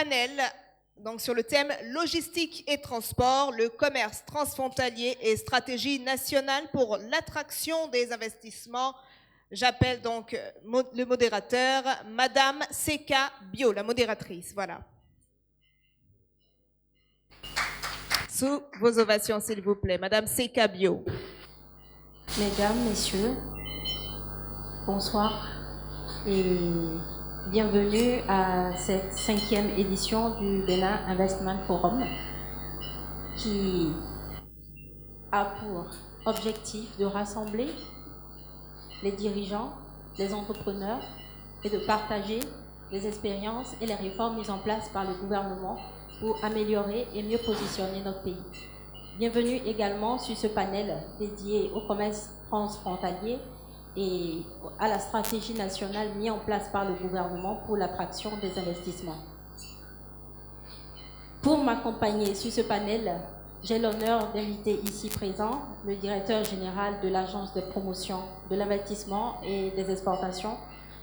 panel donc, sur le thème logistique et transport, le commerce transfrontalier et stratégie nationale pour l'attraction des investissements. J'appelle donc le modérateur, Madame Seka Bio, la modératrice. Voilà. Sous vos ovations, s'il vous plaît. Madame Seka Bio. Mesdames, Messieurs, bonsoir et bienvenue à cette 5e édition du Bénin Investment Forum qui a pour objectif de rassembler les dirigeants, les entrepreneurs et de partager les expériences et les réformes mises en place par le gouvernement pour améliorer et mieux positionner notre pays. Bienvenue également sur ce panel dédié au commerce transfrontalier et à la stratégie nationale mise en place par le gouvernement pour l'attraction des investissements. Pour m'accompagner sur ce panel, j'ai l'honneur d'inviter ici présent le directeur général de l'Agence de promotion de l'investissement et des exportations,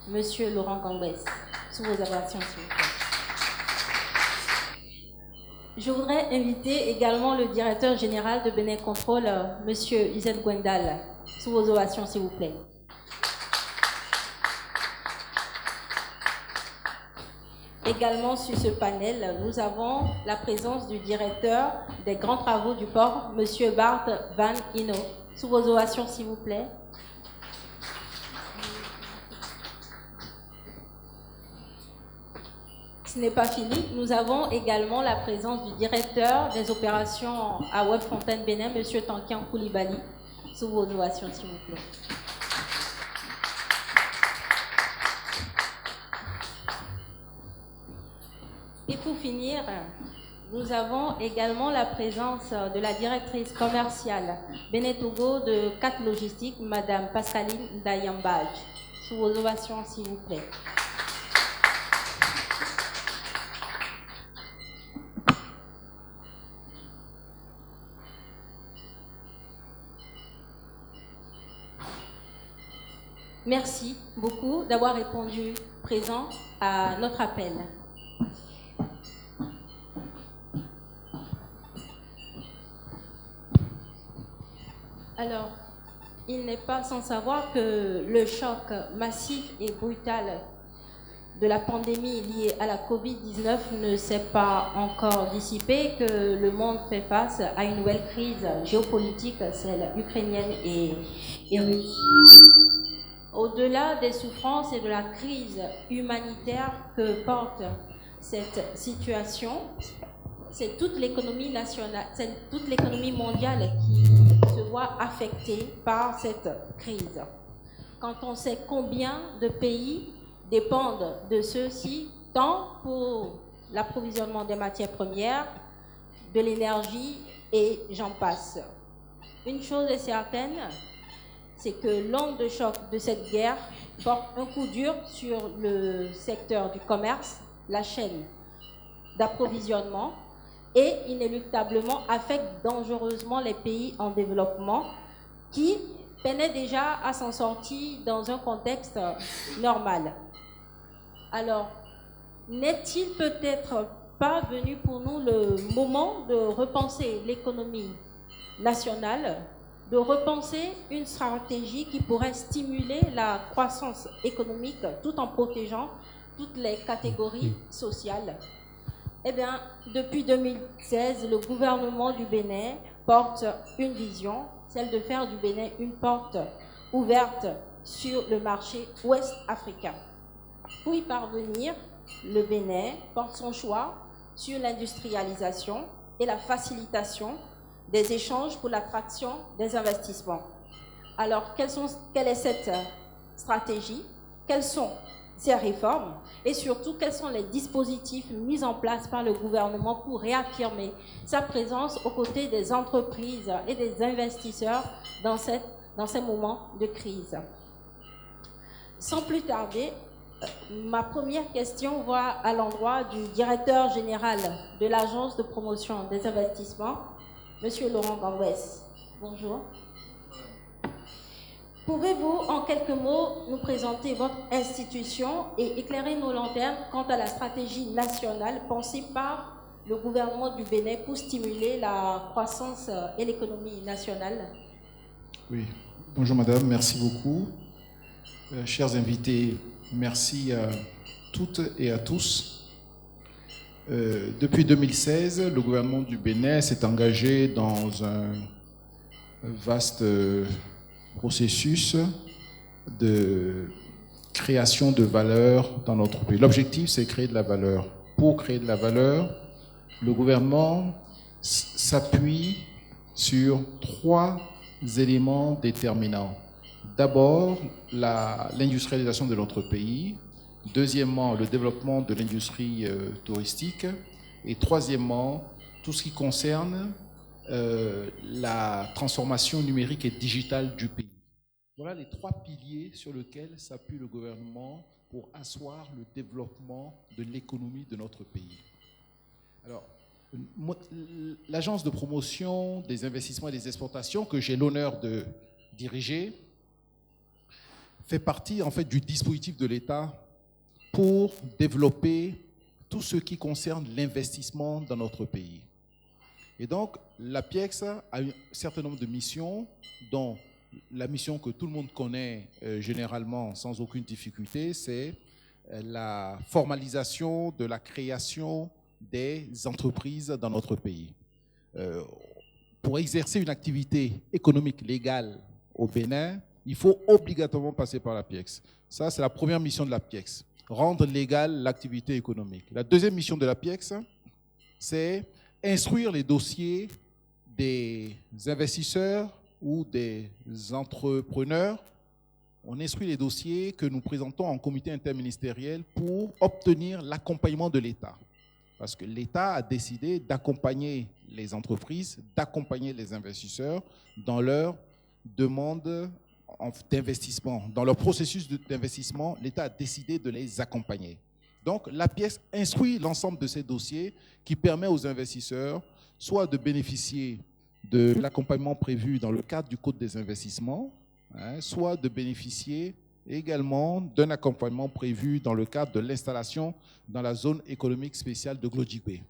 Monsieur Laurent Gambès. Sous vos ovations, s'il vous plaît. Je voudrais inviter également le directeur général de Bénin Control, Monsieur Izet Gwendal. Sous vos ovations, s'il vous plaît. Également sur ce panel, nous avons la présence du directeur des grands travaux du port, Monsieur Bart Van Ino. Sous vos ovations, s'il vous plaît. Ce n'est pas fini. Nous avons également la présence du directeur des opérations à Webfontaine Bénin, Monsieur Tankian Koulibaly. Sous vos ovations, s'il vous plaît. Et pour finir, nous avons également la présence de la directrice commerciale Béné-Togo de CAT Logistique, Madame Pascaline Dayambaj. Sous vos ovations, s'il vous plaît. Merci beaucoup d'avoir répondu présent à notre appel. Alors, il n'est pas sans savoir que le choc massif et brutal de la pandémie liée à la Covid-19 ne s'est pas encore dissipé, que le monde fait face à une nouvelle crise géopolitique, celle ukrainienne et russe. Au-delà des souffrances et de la crise humanitaire que porte cette situation, c'est toute l'économie nationale, c'est toute l'économie mondiale qui se voit affectée par cette crise. Quand on sait combien de pays dépendent de ceux-ci, tant pour l'approvisionnement des matières premières, de l'énergie et j'en passe. Une chose est certaine, c'est que l'onde de choc de cette guerre porte un coup dur sur le secteur du commerce, la chaîne d'approvisionnement, et inéluctablement affecte dangereusement les pays en développement qui peinaient déjà à s'en sortir dans un contexte normal. Alors, n'est-il peut-être pas venu pour nous le moment de repenser l'économie nationale, de repenser une stratégie qui pourrait stimuler la croissance économique tout en protégeant toutes les catégories sociales? Eh bien, depuis 2016, le gouvernement du Bénin porte une vision, celle de faire du Bénin une porte ouverte sur le marché ouest africain. Pour y parvenir, le Bénin porte son choix sur l'industrialisation et la facilitation des échanges pour l'attraction des investissements. Alors, quelle est cette stratégie? Quelles sont ces réformes? Et surtout, quels sont les dispositifs mis en place par le gouvernement pour réaffirmer sa présence aux côtés des entreprises et des investisseurs dans ces moments de crise? Sans plus tarder, ma première question va à l'endroit du directeur général de l'Agence de promotion des investissements, Monsieur Laurent Gambès. Bonjour. Pouvez-vous, en quelques mots, nous présenter votre institution et éclairer nos lanternes quant à la stratégie nationale pensée par le gouvernement du Bénin pour stimuler la croissance et l'économie nationale? Oui, bonjour madame, merci beaucoup. Chers invités, merci à toutes et à tous. Depuis 2016, le gouvernement du Bénin s'est engagé dans un vaste processus de création de valeur dans notre pays. L'objectif, c'est créer de la valeur. Pour créer de la valeur, le gouvernement s'appuie sur 3 éléments déterminants. D'abord, l'industrialisation de notre pays. Deuxièmement, le développement de l'industrie touristique. Et troisièmement, tout ce qui concerne la transformation numérique et digitale du pays. Voilà les 3 piliers sur lesquels s'appuie le gouvernement pour asseoir le développement de l'économie de notre pays. Alors, l'agence de promotion des investissements et des exportations que j'ai l'honneur de diriger fait partie en fait du dispositif de l'État pour développer tout ce qui concerne l'investissement dans notre pays. Et donc, l'APIEX a un certain nombre de missions, dont la mission que tout le monde connaît généralement sans aucune difficulté, c'est la formalisation de la création des entreprises dans notre pays. Pour exercer une activité économique légale au Bénin, il faut obligatoirement passer par l'APIEX. Ça, c'est la première mission de l'APIEX, rendre légale l'activité économique. La deuxième mission de l'APIEX, c'est instruire les dossiers des investisseurs ou des entrepreneurs. On instruit les dossiers que nous présentons en comité interministériel pour obtenir l'accompagnement de l'État. Parce que l'État a décidé d'accompagner les entreprises, d'accompagner les investisseurs dans leur demande d'investissement. Dans leur processus d'investissement, l'État a décidé de les accompagner. Donc, l'APIEX instruit l'ensemble de ces dossiers qui permet aux investisseurs soit de bénéficier de l'accompagnement prévu dans le cadre du Code des investissements, soit de bénéficier également d'un accompagnement prévu dans le cadre de l'installation dans la zone économique spéciale de Glodjigbe.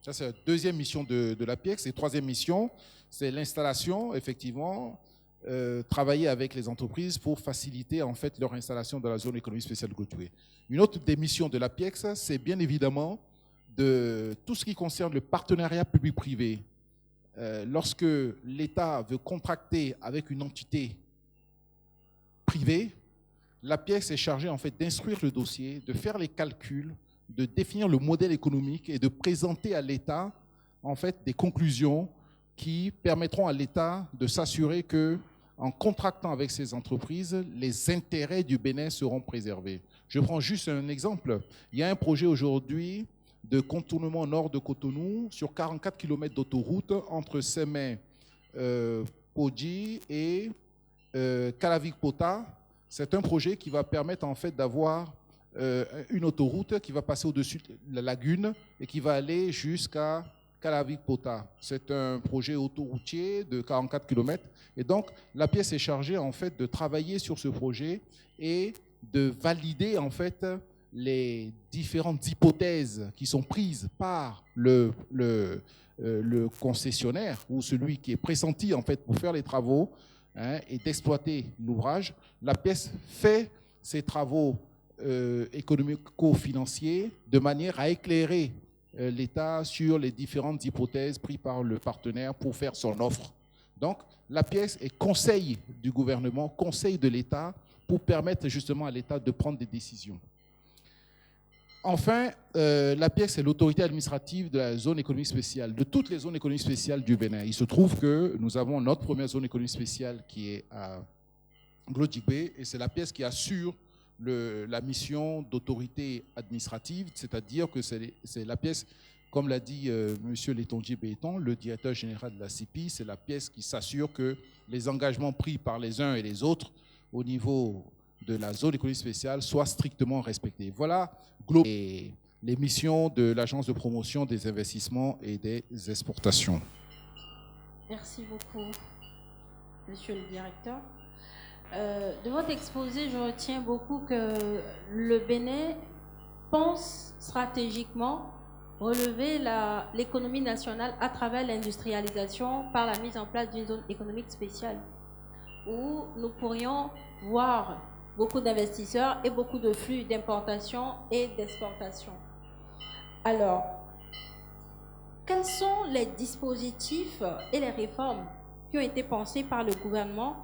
Ça, c'est la deuxième mission de l'APIEX. Et troisième mission, c'est l'installation, effectivement, travailler avec les entreprises pour faciliter en fait leur installation dans la zone économique spéciale de Glodjigbe. Une autre des missions de l'APIEX, c'est bien évidemment de tout ce qui concerne le partenariat public-privé. Lorsque l'État veut contracter avec une entité privée, l'APIEX est chargée en fait d'instruire le dossier, de faire les calculs, de définir le modèle économique et de présenter à l'État en fait des conclusions qui permettront à l'État de s'assurer que, en contractant avec ces entreprises, les intérêts du Bénin seront préservés. Je prends juste un exemple. Il y a un projet aujourd'hui de contournement nord de Cotonou sur 44 km d'autoroute entre Sémé, Podji et Kalavik-Pota. C'est un projet qui va permettre en fait d'avoir une autoroute qui va passer au-dessus de la lagune et qui va aller jusqu'à Kalavik-Pota. C'est un projet autoroutier de 44 km. Et donc, l'APIEX est chargée en fait de travailler sur ce projet et de valider en fait les différentes hypothèses qui sont prises par le concessionnaire ou celui qui est pressenti en fait pour faire les travaux et d'exploiter l'ouvrage. L'APIEX fait ces travaux économico-financiers de manière à éclairer l'État sur les différentes hypothèses prises par le partenaire pour faire son offre. Donc, l'APIEX est conseil du gouvernement, conseil de l'État pour permettre justement à l'État de prendre des décisions. Enfin, l'APIEX est l'autorité administrative de la zone économique spéciale, de toutes les zones économiques spéciales du Bénin. Il se trouve que nous avons notre première zone économique spéciale qui est à Glodjigbe et c'est l'APIEX qui assure la mission d'autorité administrative, c'est-à-dire que c'est l'APIEX, comme l'a dit M. Letonji Béton, le directeur général de la CIPI, c'est l'APIEX qui s'assure que les engagements pris par les uns et les autres au niveau de la zone économique spéciale soient strictement respectés. Voilà les missions de l'Agence de promotion des investissements et des exportations. Merci beaucoup, Monsieur le Directeur. De votre exposé, je retiens beaucoup que le Bénin pense stratégiquement relever l'économie nationale à travers l'industrialisation par la mise en place d'une zone économique spéciale où nous pourrions voir beaucoup d'investisseurs et beaucoup de flux d'importation et d'exportation. Alors, quels sont les dispositifs et les réformes qui ont été pensés par le gouvernement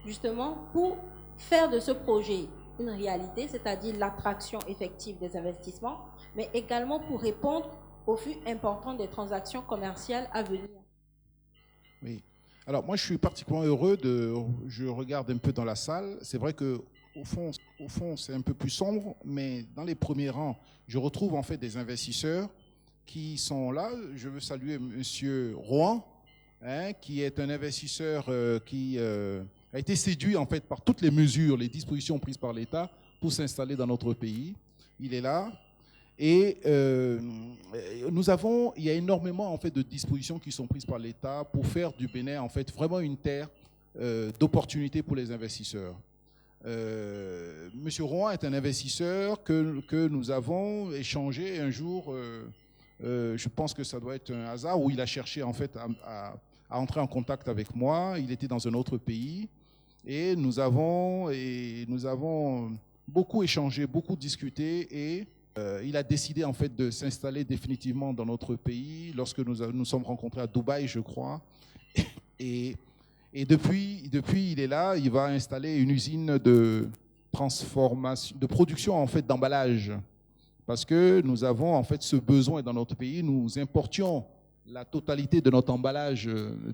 justement pour faire de ce projet une réalité, c'est-à-dire l'attraction effective des investissements, mais également pour répondre au flux important des transactions commerciales à venir? Oui. Alors, moi, je suis particulièrement heureux je regarde un peu dans la salle. C'est vrai que au fond, c'est un peu plus sombre, mais dans les premiers rangs, je retrouve en fait des investisseurs qui sont là. Je veux saluer Monsieur Rohan, qui est un investisseur qui a été séduit en fait par toutes les mesures, les dispositions prises par l'État pour s'installer dans notre pays. Il est là. Et il y a énormément en fait de dispositions qui sont prises par l'État pour faire du Bénin en fait vraiment une terre d'opportunités pour les investisseurs. Monsieur Rohan est un investisseur que nous avons échangé un jour. Je pense que ça doit être un hasard où il a cherché en fait à entrer en contact avec moi. Il était dans un autre pays et nous avons beaucoup échangé, beaucoup discuté et il a décidé en fait de s'installer définitivement dans notre pays lorsque nous sommes rencontrés à Dubaï, je crois. Et depuis, il est là. Il va installer une usine de transformation, de production en fait d'emballage, parce que nous avons en fait ce besoin dans notre pays. Nous importions la totalité de notre emballage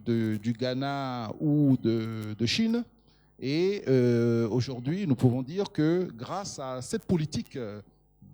du Ghana ou de Chine. Et aujourd'hui, nous pouvons dire que grâce à cette politique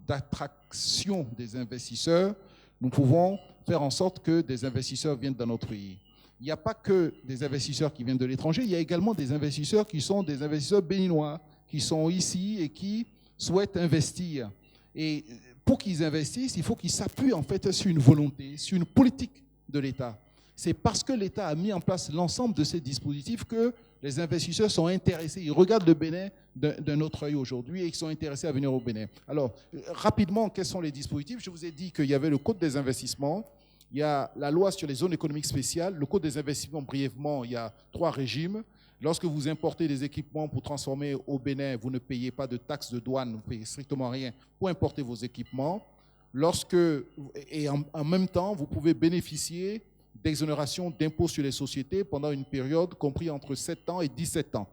d'attraction des investisseurs, nous pouvons faire en sorte que des investisseurs viennent dans notre pays. Il n'y a pas que des investisseurs qui viennent de l'étranger, il y a également des investisseurs qui sont des investisseurs béninois, qui sont ici et qui souhaitent investir. Et pour qu'ils investissent, il faut qu'ils s'appuient en fait sur une volonté, sur une politique de l'État. C'est parce que l'État a mis en place l'ensemble de ces dispositifs que les investisseurs sont intéressés. Ils regardent le Bénin d'un autre œil aujourd'hui et ils sont intéressés à venir au Bénin. Alors, rapidement, quels sont les dispositifs? Je vous ai dit qu'il y avait le Code des investissements, il y a la loi sur les zones économiques spéciales. Le Code des investissements, brièvement, il y a 3 régimes. Lorsque vous importez des équipements pour transformer au Bénin, vous ne payez pas de taxes de douane, vous ne payez strictement rien pour importer vos équipements. En même temps, vous pouvez bénéficier d'exonération d'impôts sur les sociétés pendant une période comprise entre 7 ans et 17 ans.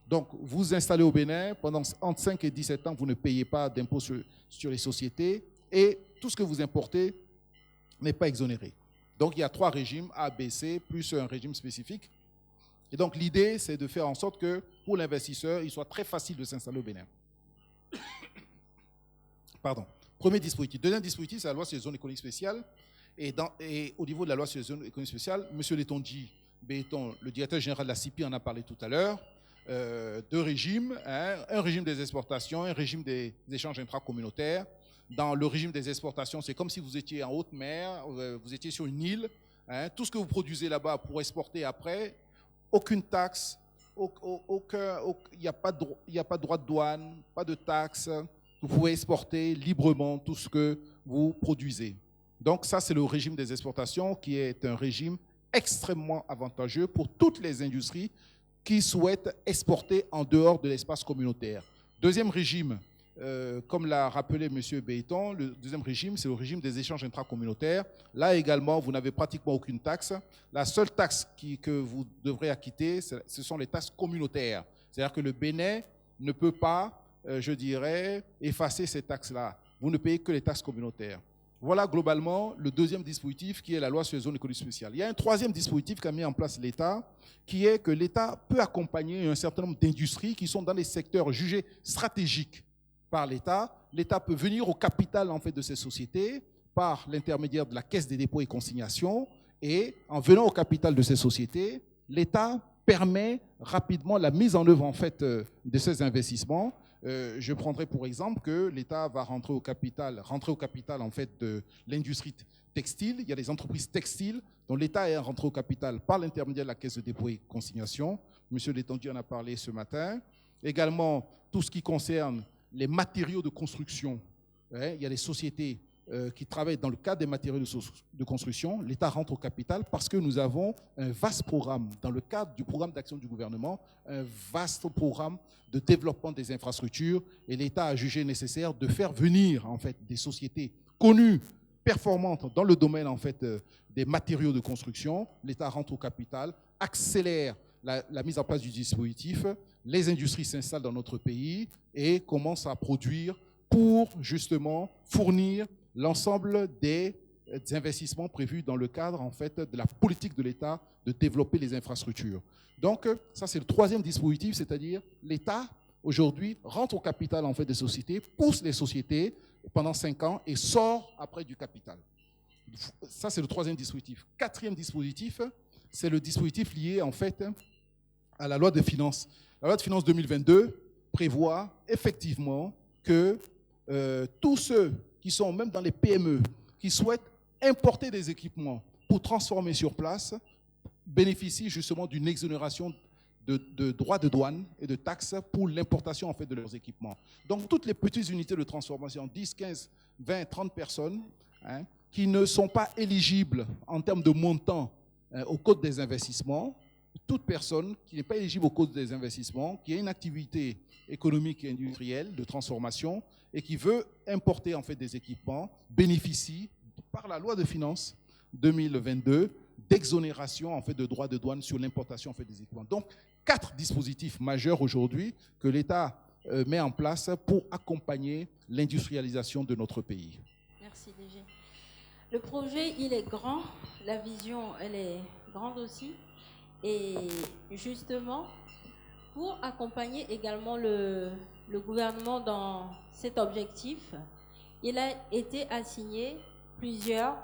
Donc, vous installez au Bénin, entre 5 et 17 ans, vous ne payez pas d'impôts sur les sociétés et tout ce que vous importez n'est pas exonéré. Donc, il y a 3 régimes, A, B, C, plus un régime spécifique. Et donc, l'idée, c'est de faire en sorte que, pour l'investisseur, il soit très facile de s'installer au Bénin. Pardon. Premier dispositif. Deuxième dispositif, c'est la loi sur les zones économiques spéciales. Et au niveau de la loi sur les zones économiques spéciales, M. Letonji Béton, le directeur général de la CIPI, en a parlé tout à l'heure. 2 régimes, un régime des exportations, un régime des échanges intracommunautaires. Dans le régime des exportations, c'est comme si vous étiez en haute mer, vous étiez sur une île. Tout ce que vous produisez là-bas pour exporter après, aucune taxe, il n'y a pas de droit de douane, pas de taxe. Vous pouvez exporter librement tout ce que vous produisez. Donc ça, c'est le régime des exportations qui est un régime extrêmement avantageux pour toutes les industries qui souhaitent exporter en dehors de l'espace communautaire. Deuxième régime, comme l'a rappelé M. Béton, le deuxième régime, c'est le régime des échanges intracommunautaires. Là également, vous n'avez pratiquement aucune taxe. La seule taxe que vous devrez acquitter, ce sont les taxes communautaires. C'est-à-dire que le Bénin ne peut pas, effacer ces taxes-là. Vous ne payez que les taxes communautaires. Voilà globalement le deuxième dispositif qui est la loi sur les zones économiques spéciales. Il y a un troisième dispositif qu'a mis en place l'État, qui est que l'État peut accompagner un certain nombre d'industries qui sont dans des secteurs jugés stratégiques par l'État. L'État peut venir au capital en fait, de ces sociétés par l'intermédiaire de la Caisse des dépôts et consignations. Et en venant au capital de ces sociétés, l'État permet rapidement la mise en œuvre en fait, de ces investissements. Je prendrai pour exemple que l'État va rentrer au capital en fait, de l'industrie textile. Il y a des entreprises textiles dont l'État est rentré au capital par l'intermédiaire de la Caisse de dépôt et consignation M. Détendu en a parlé ce matin. Également, tout ce qui concerne les matériaux de construction. Il y a des sociétés qui travaillent dans le cadre des matériaux de construction. L'État rentre au capital parce que nous avons un vaste programme, dans le cadre du programme d'action du gouvernement, un vaste programme de développement des infrastructures, et l'État a jugé nécessaire de faire venir en fait, des sociétés connues, performantes dans le domaine en fait, des matériaux de construction. L'État rentre au capital, accélère la mise en place du dispositif, les industries s'installent dans notre pays et commencent à produire pour justement fournir l'ensemble des investissements prévus dans le cadre en fait, de la politique de l'État de développer les infrastructures. Donc, ça c'est le troisième dispositif, c'est-à-dire l'État, aujourd'hui, rentre au capital en fait, des sociétés, pousse les sociétés pendant 5 ans et sort après du capital. Ça, c'est le troisième dispositif. Quatrième dispositif, c'est le dispositif lié en fait, à la loi de finances. La loi de finances 2022 prévoit effectivement que tous ceux qui sont même dans les PME, qui souhaitent importer des équipements pour transformer sur place, bénéficient justement d'une exonération de droits de douane et de taxes pour l'importation en fait, de leurs équipements. Donc toutes les petites unités de transformation, 10, 15, 20, 30 personnes, qui ne sont pas éligibles en termes de montant au code des investissements, toute personne qui n'est pas éligible au code des investissements, qui a une activité économique et industrielle de transformation et qui veut importer en fait des équipements, bénéficie par la loi de finances 2022 d'exonération en fait de droits de douane sur l'importation en fait des équipements. Donc 4 dispositifs majeurs aujourd'hui que l'État met en place pour accompagner l'industrialisation de notre pays. Merci DG. Le projet, il est grand, la vision, elle est grande aussi. Et justement, pour accompagner également le gouvernement dans cet objectif, il a été assigné plusieurs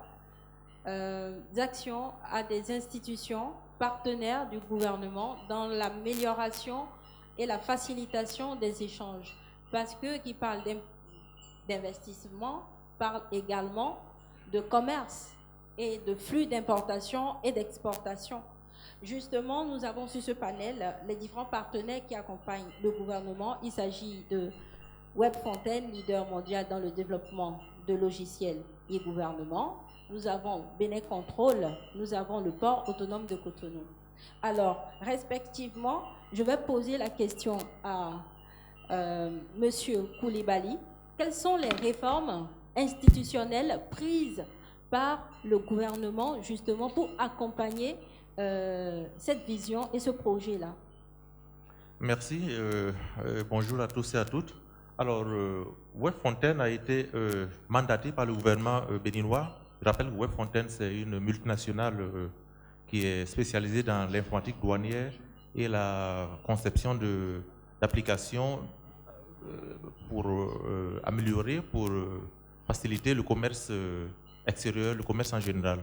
actions à des institutions partenaires du gouvernement dans l'amélioration et la facilitation des échanges. Parce que qui parle d'investissement parle également de commerce et de flux d'importation et d'exportation. Justement, nous avons sur ce panel les différents partenaires qui accompagnent le gouvernement. Il s'agit de Webfontaine, leader mondial dans le développement de logiciels et gouvernement. Nous avons Benet Control, nous avons le port autonome de Cotonou. Alors, respectivement, je vais poser la question à Monsieur Koulibaly. Quelles sont les réformes institutionnelles prises par le gouvernement justement pour accompagner cette vision et ce projet-là? Merci. Bonjour à tous et à toutes. Alors, Webfontaine a été mandaté par le gouvernement béninois. Je rappelle que Webfontaine, c'est une multinationale qui est spécialisée dans l'informatique douanière et la conception d'applications pour améliorer, pour faciliter le commerce extérieur, le commerce en général.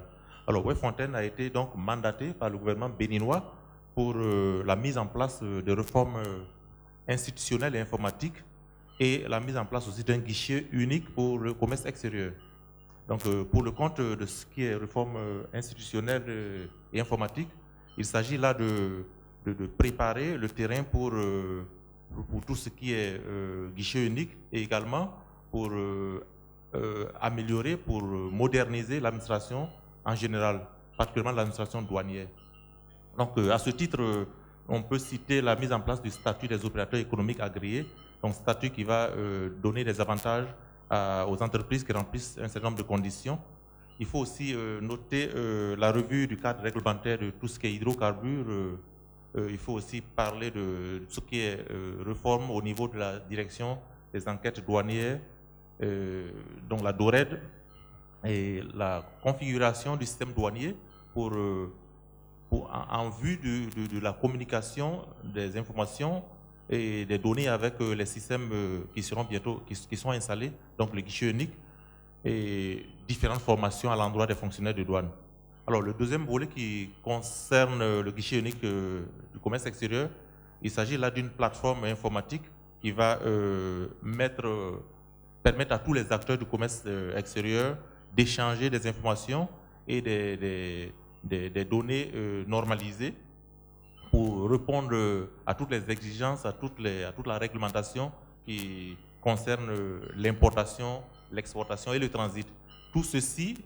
Alors, Webfontaine a été donc mandaté par le gouvernement béninois pour la mise en place de réformes institutionnelles et informatiques et la mise en place aussi d'un guichet unique pour le commerce extérieur. Donc, pour le compte de ce qui est réforme institutionnelle et informatique, il s'agit là de préparer le terrain pour tout ce qui est guichet unique et également pour améliorer, pour moderniser l'administration en général, particulièrement l'administration douanière. Donc, à ce titre, on peut citer la mise en place du statut des opérateurs économiques agréés, donc statut qui va donner des avantages aux entreprises qui remplissent un certain nombre de conditions. Il faut aussi noter la revue du cadre réglementaire de tout ce qui est hydrocarbures. Il faut aussi parler de ce qui est réforme au niveau de la direction des enquêtes douanières, donc la DORED, et la configuration du système douanier en vue de la communication des informations et des données avec les systèmes qui seront bientôt qui sont installés, donc le guichet unique et différentes formations à l'endroit des fonctionnaires de douane. Alors le deuxième volet qui concerne le guichet unique du commerce extérieur, il s'agit là d'une plateforme informatique qui va permettre à tous les acteurs du commerce extérieur d'échanger des informations et des données normalisées pour répondre à toutes les exigences, à toute la réglementation qui concerne l'importation, l'exportation et le transit. Tout ceci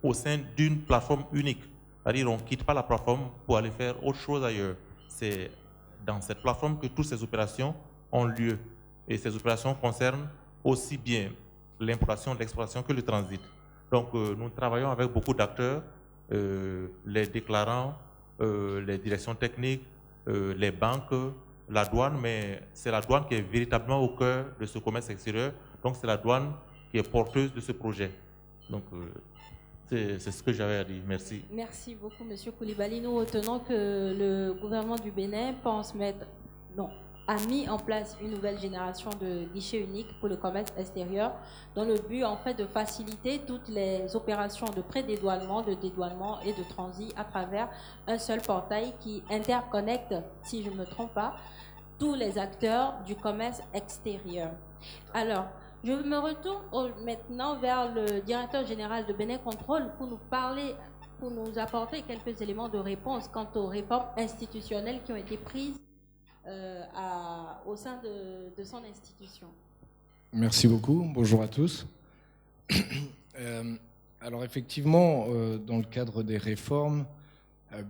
au sein d'une plateforme unique. C'est-à-dire qu'on ne quitte pas la plateforme pour aller faire autre chose ailleurs. C'est dans cette plateforme que toutes ces opérations ont lieu. Et ces opérations concernent aussi bien l'importation, l'exportation que le transit. Donc nous travaillons avec beaucoup d'acteurs, les déclarants, les directions techniques, les banques, la douane, mais c'est la douane qui est véritablement au cœur de ce commerce extérieur. Donc c'est la douane qui est porteuse de ce projet. Donc c'est ce que j'avais à dire. Merci. Merci beaucoup, M. Koulibaly. Nous retenons que le gouvernement du Bénin a mis en place une nouvelle génération de guichets uniques pour le commerce extérieur, dans le but en fait de faciliter toutes les opérations de pré-dédouanement, de dédouanement et de transit à travers un seul portail qui interconnecte, si je ne me trompe pas, tous les acteurs du commerce extérieur. Alors, je me retourne maintenant vers le directeur général de Bénin Contrôle pour nous apporter quelques éléments de réponse quant aux réformes institutionnelles qui ont été prises au sein de son institution. Merci beaucoup. Bonjour à tous. Alors effectivement, dans le cadre des réformes,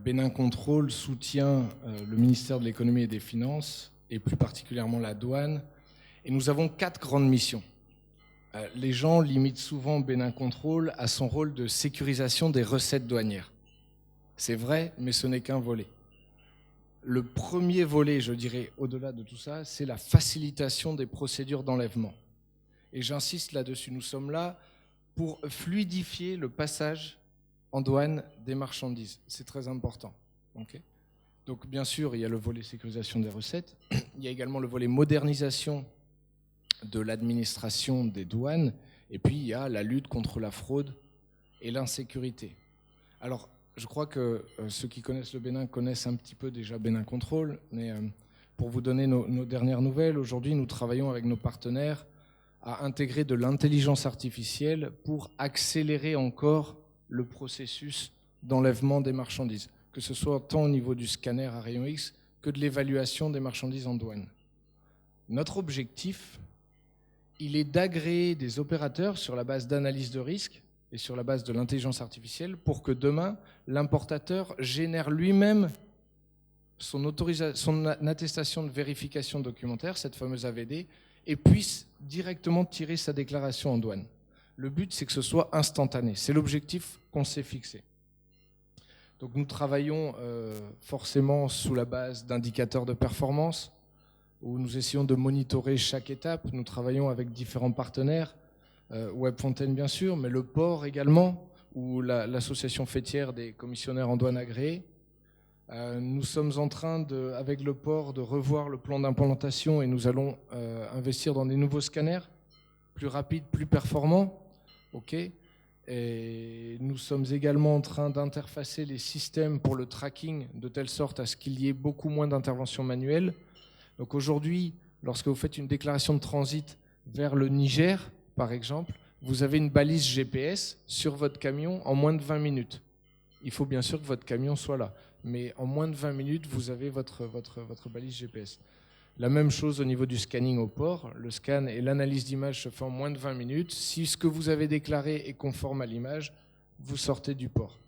Bénin Contrôle soutient le ministère de l'Économie et des Finances, et plus particulièrement la douane. Et nous avons 4 grandes missions. Les gens limitent souvent Bénin Contrôle à son rôle de sécurisation des recettes douanières. C'est vrai, mais ce n'est qu'un volet. Le premier volet, je dirais, au-delà de tout ça, c'est la facilitation des procédures d'enlèvement. Et j'insiste là-dessus, nous sommes là pour fluidifier le passage en douane des marchandises. C'est très important. Okay. Donc bien sûr, il y a le volet sécurisation des recettes. Il y a également le volet modernisation de l'administration des douanes. Et puis il y a la lutte contre la fraude et l'insécurité. Alors, je crois que ceux qui connaissent le Bénin connaissent un petit peu déjà Bénin Contrôle. Mais pour vous donner nos dernières nouvelles, aujourd'hui, nous travaillons avec nos partenaires à intégrer de l'intelligence artificielle pour accélérer encore le processus d'enlèvement des marchandises, que ce soit tant au niveau du scanner à rayon X que de l'évaluation des marchandises en douane. Notre objectif, il est d'agréer des opérateurs sur la base d'analyse de risque et sur la base de l'intelligence artificielle pour que demain, l'importateur génère lui-même son attestation de vérification documentaire, cette fameuse AVD, et puisse directement tirer sa déclaration en douane. Le but, c'est que ce soit instantané. C'est l'objectif qu'on s'est fixé. Donc nous travaillons forcément sous la base d'indicateurs de performance, où nous essayons de monitorer chaque étape. Nous travaillons avec différents partenaires, Webfontaine bien sûr, mais le port également, ou l'association fêtière des commissionnaires en douane agréés. Nous sommes en train, avec le port, de revoir le plan d'implantation et nous allons investir dans des nouveaux scanners, plus rapides, plus performants. Okay. Et nous sommes également en train d'interfacer les systèmes pour le tracking de telle sorte à ce qu'il y ait beaucoup moins d'interventions manuelles. Donc aujourd'hui, lorsque vous faites une déclaration de transit vers le Niger, par exemple, vous avez une balise GPS sur votre camion en moins de 20 minutes. Il faut bien sûr que votre camion soit là, mais en moins de 20 minutes, vous avez votre balise GPS. La même chose au niveau du scanning au port. Le scan et l'analyse d'image se fait en moins de 20 minutes. Si ce que vous avez déclaré est conforme à l'image, vous sortez du port.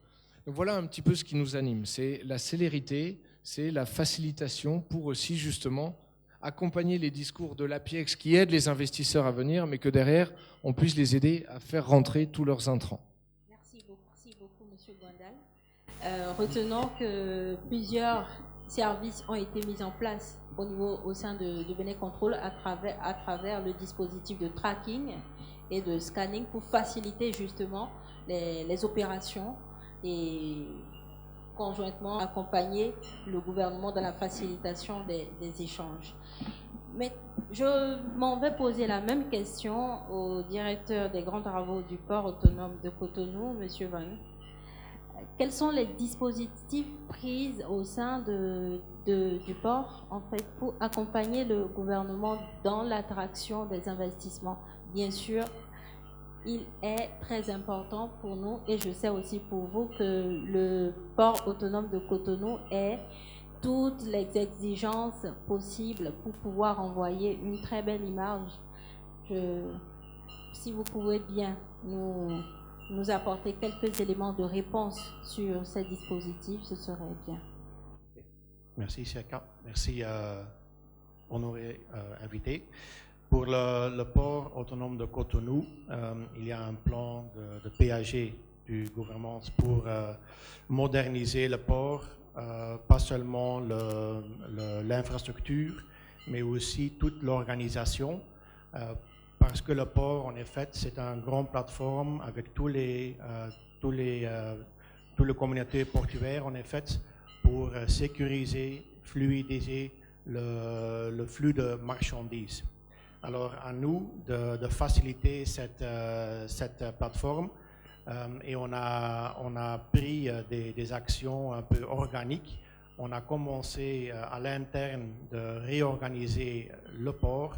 Donc voilà un petit peu ce qui nous anime. C'est la célérité, c'est la facilitation pour aussi justement accompagner les discours de l'APIEX qui aident les investisseurs à venir, mais que derrière, on puisse les aider à faire rentrer tous leurs intrants. Merci beaucoup, M. Gwandal. Retenons que plusieurs services ont été mis en place au sein de Bénin Contrôle à travers le dispositif de tracking et de scanning pour faciliter justement les opérations et conjointement accompagner le gouvernement dans la facilitation des échanges. Mais je m'en vais poser la même question au directeur des grands travaux du port autonome de Cotonou, M. Van. Quels sont les dispositifs pris au sein du port en fait, pour accompagner le gouvernement dans l'attraction des investissements? Bien sûr, il est très important pour nous et je sais aussi pour vous que le port autonome de Cotonou est toutes les exigences possibles pour pouvoir envoyer une très belle image. Si vous pouvez bien nous apporter quelques éléments de réponse sur ces dispositifs, ce serait bien. Merci, Cheka. Merci, honoré invité. Pour le port autonome de Cotonou, il y a un plan de PAG du gouvernement pour moderniser le port, pas seulement l'infrastructure, mais aussi toute l'organisation, parce que le port, en effet, c'est une grande plateforme avec toutes les communautés portuaires, en effet, pour sécuriser, fluidiser le flux de marchandises. Alors, à nous de faciliter cette plateforme et on a pris des actions un peu organiques. On a commencé à l'interne de réorganiser le port,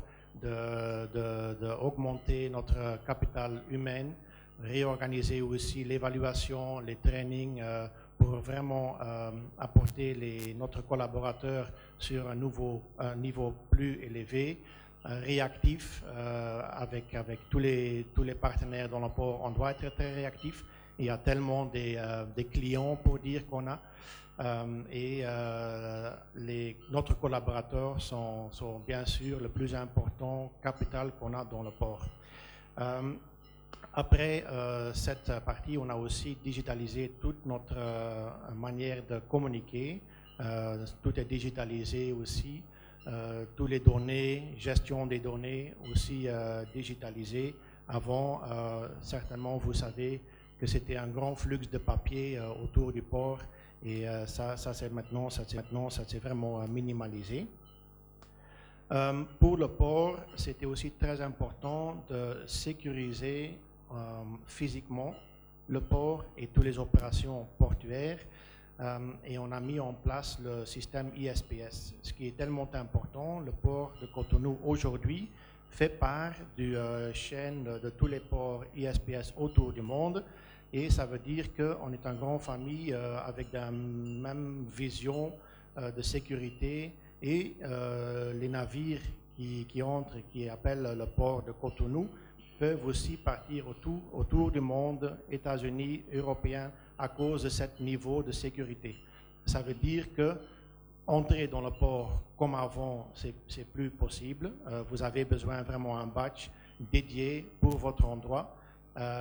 d'augmenter notre capital humain, réorganiser aussi l'évaluation, les trainings pour vraiment apporter notre collaborateurs sur un niveau plus élevé, réactif avec tous les partenaires dans le port. On doit être très réactif. Il y a tellement des clients pour dire qu'on a. Notre collaborateurs sont bien sûr le plus important capital qu'on a dans le port. Après cette partie, on a aussi digitalisé toute notre manière de communiquer. Tout est digitalisé aussi. Toutes les données, gestion des données aussi digitalisées. Avant, certainement, vous savez que c'était un grand flux de papier autour du port. Et ça c'est maintenant vraiment minimalisé. Pour le port, c'était aussi très important de sécuriser physiquement le port et toutes les opérations portuaires. Et on a mis en place le système ISPS, ce qui est tellement important. Le port de Cotonou aujourd'hui fait part du chaîne de tous les ports ISPS autour du monde. Et ça veut dire qu'on est une grande famille avec la même vision de sécurité. Et les navires qui entrent, qui appellent le port de Cotonou, peuvent aussi partir autour du monde, États-Unis, Européens, à cause de ce niveau de sécurité. Ça veut dire que entrer dans le port comme avant, c'est plus possible. Vous avez besoin vraiment d'un badge dédié pour votre endroit.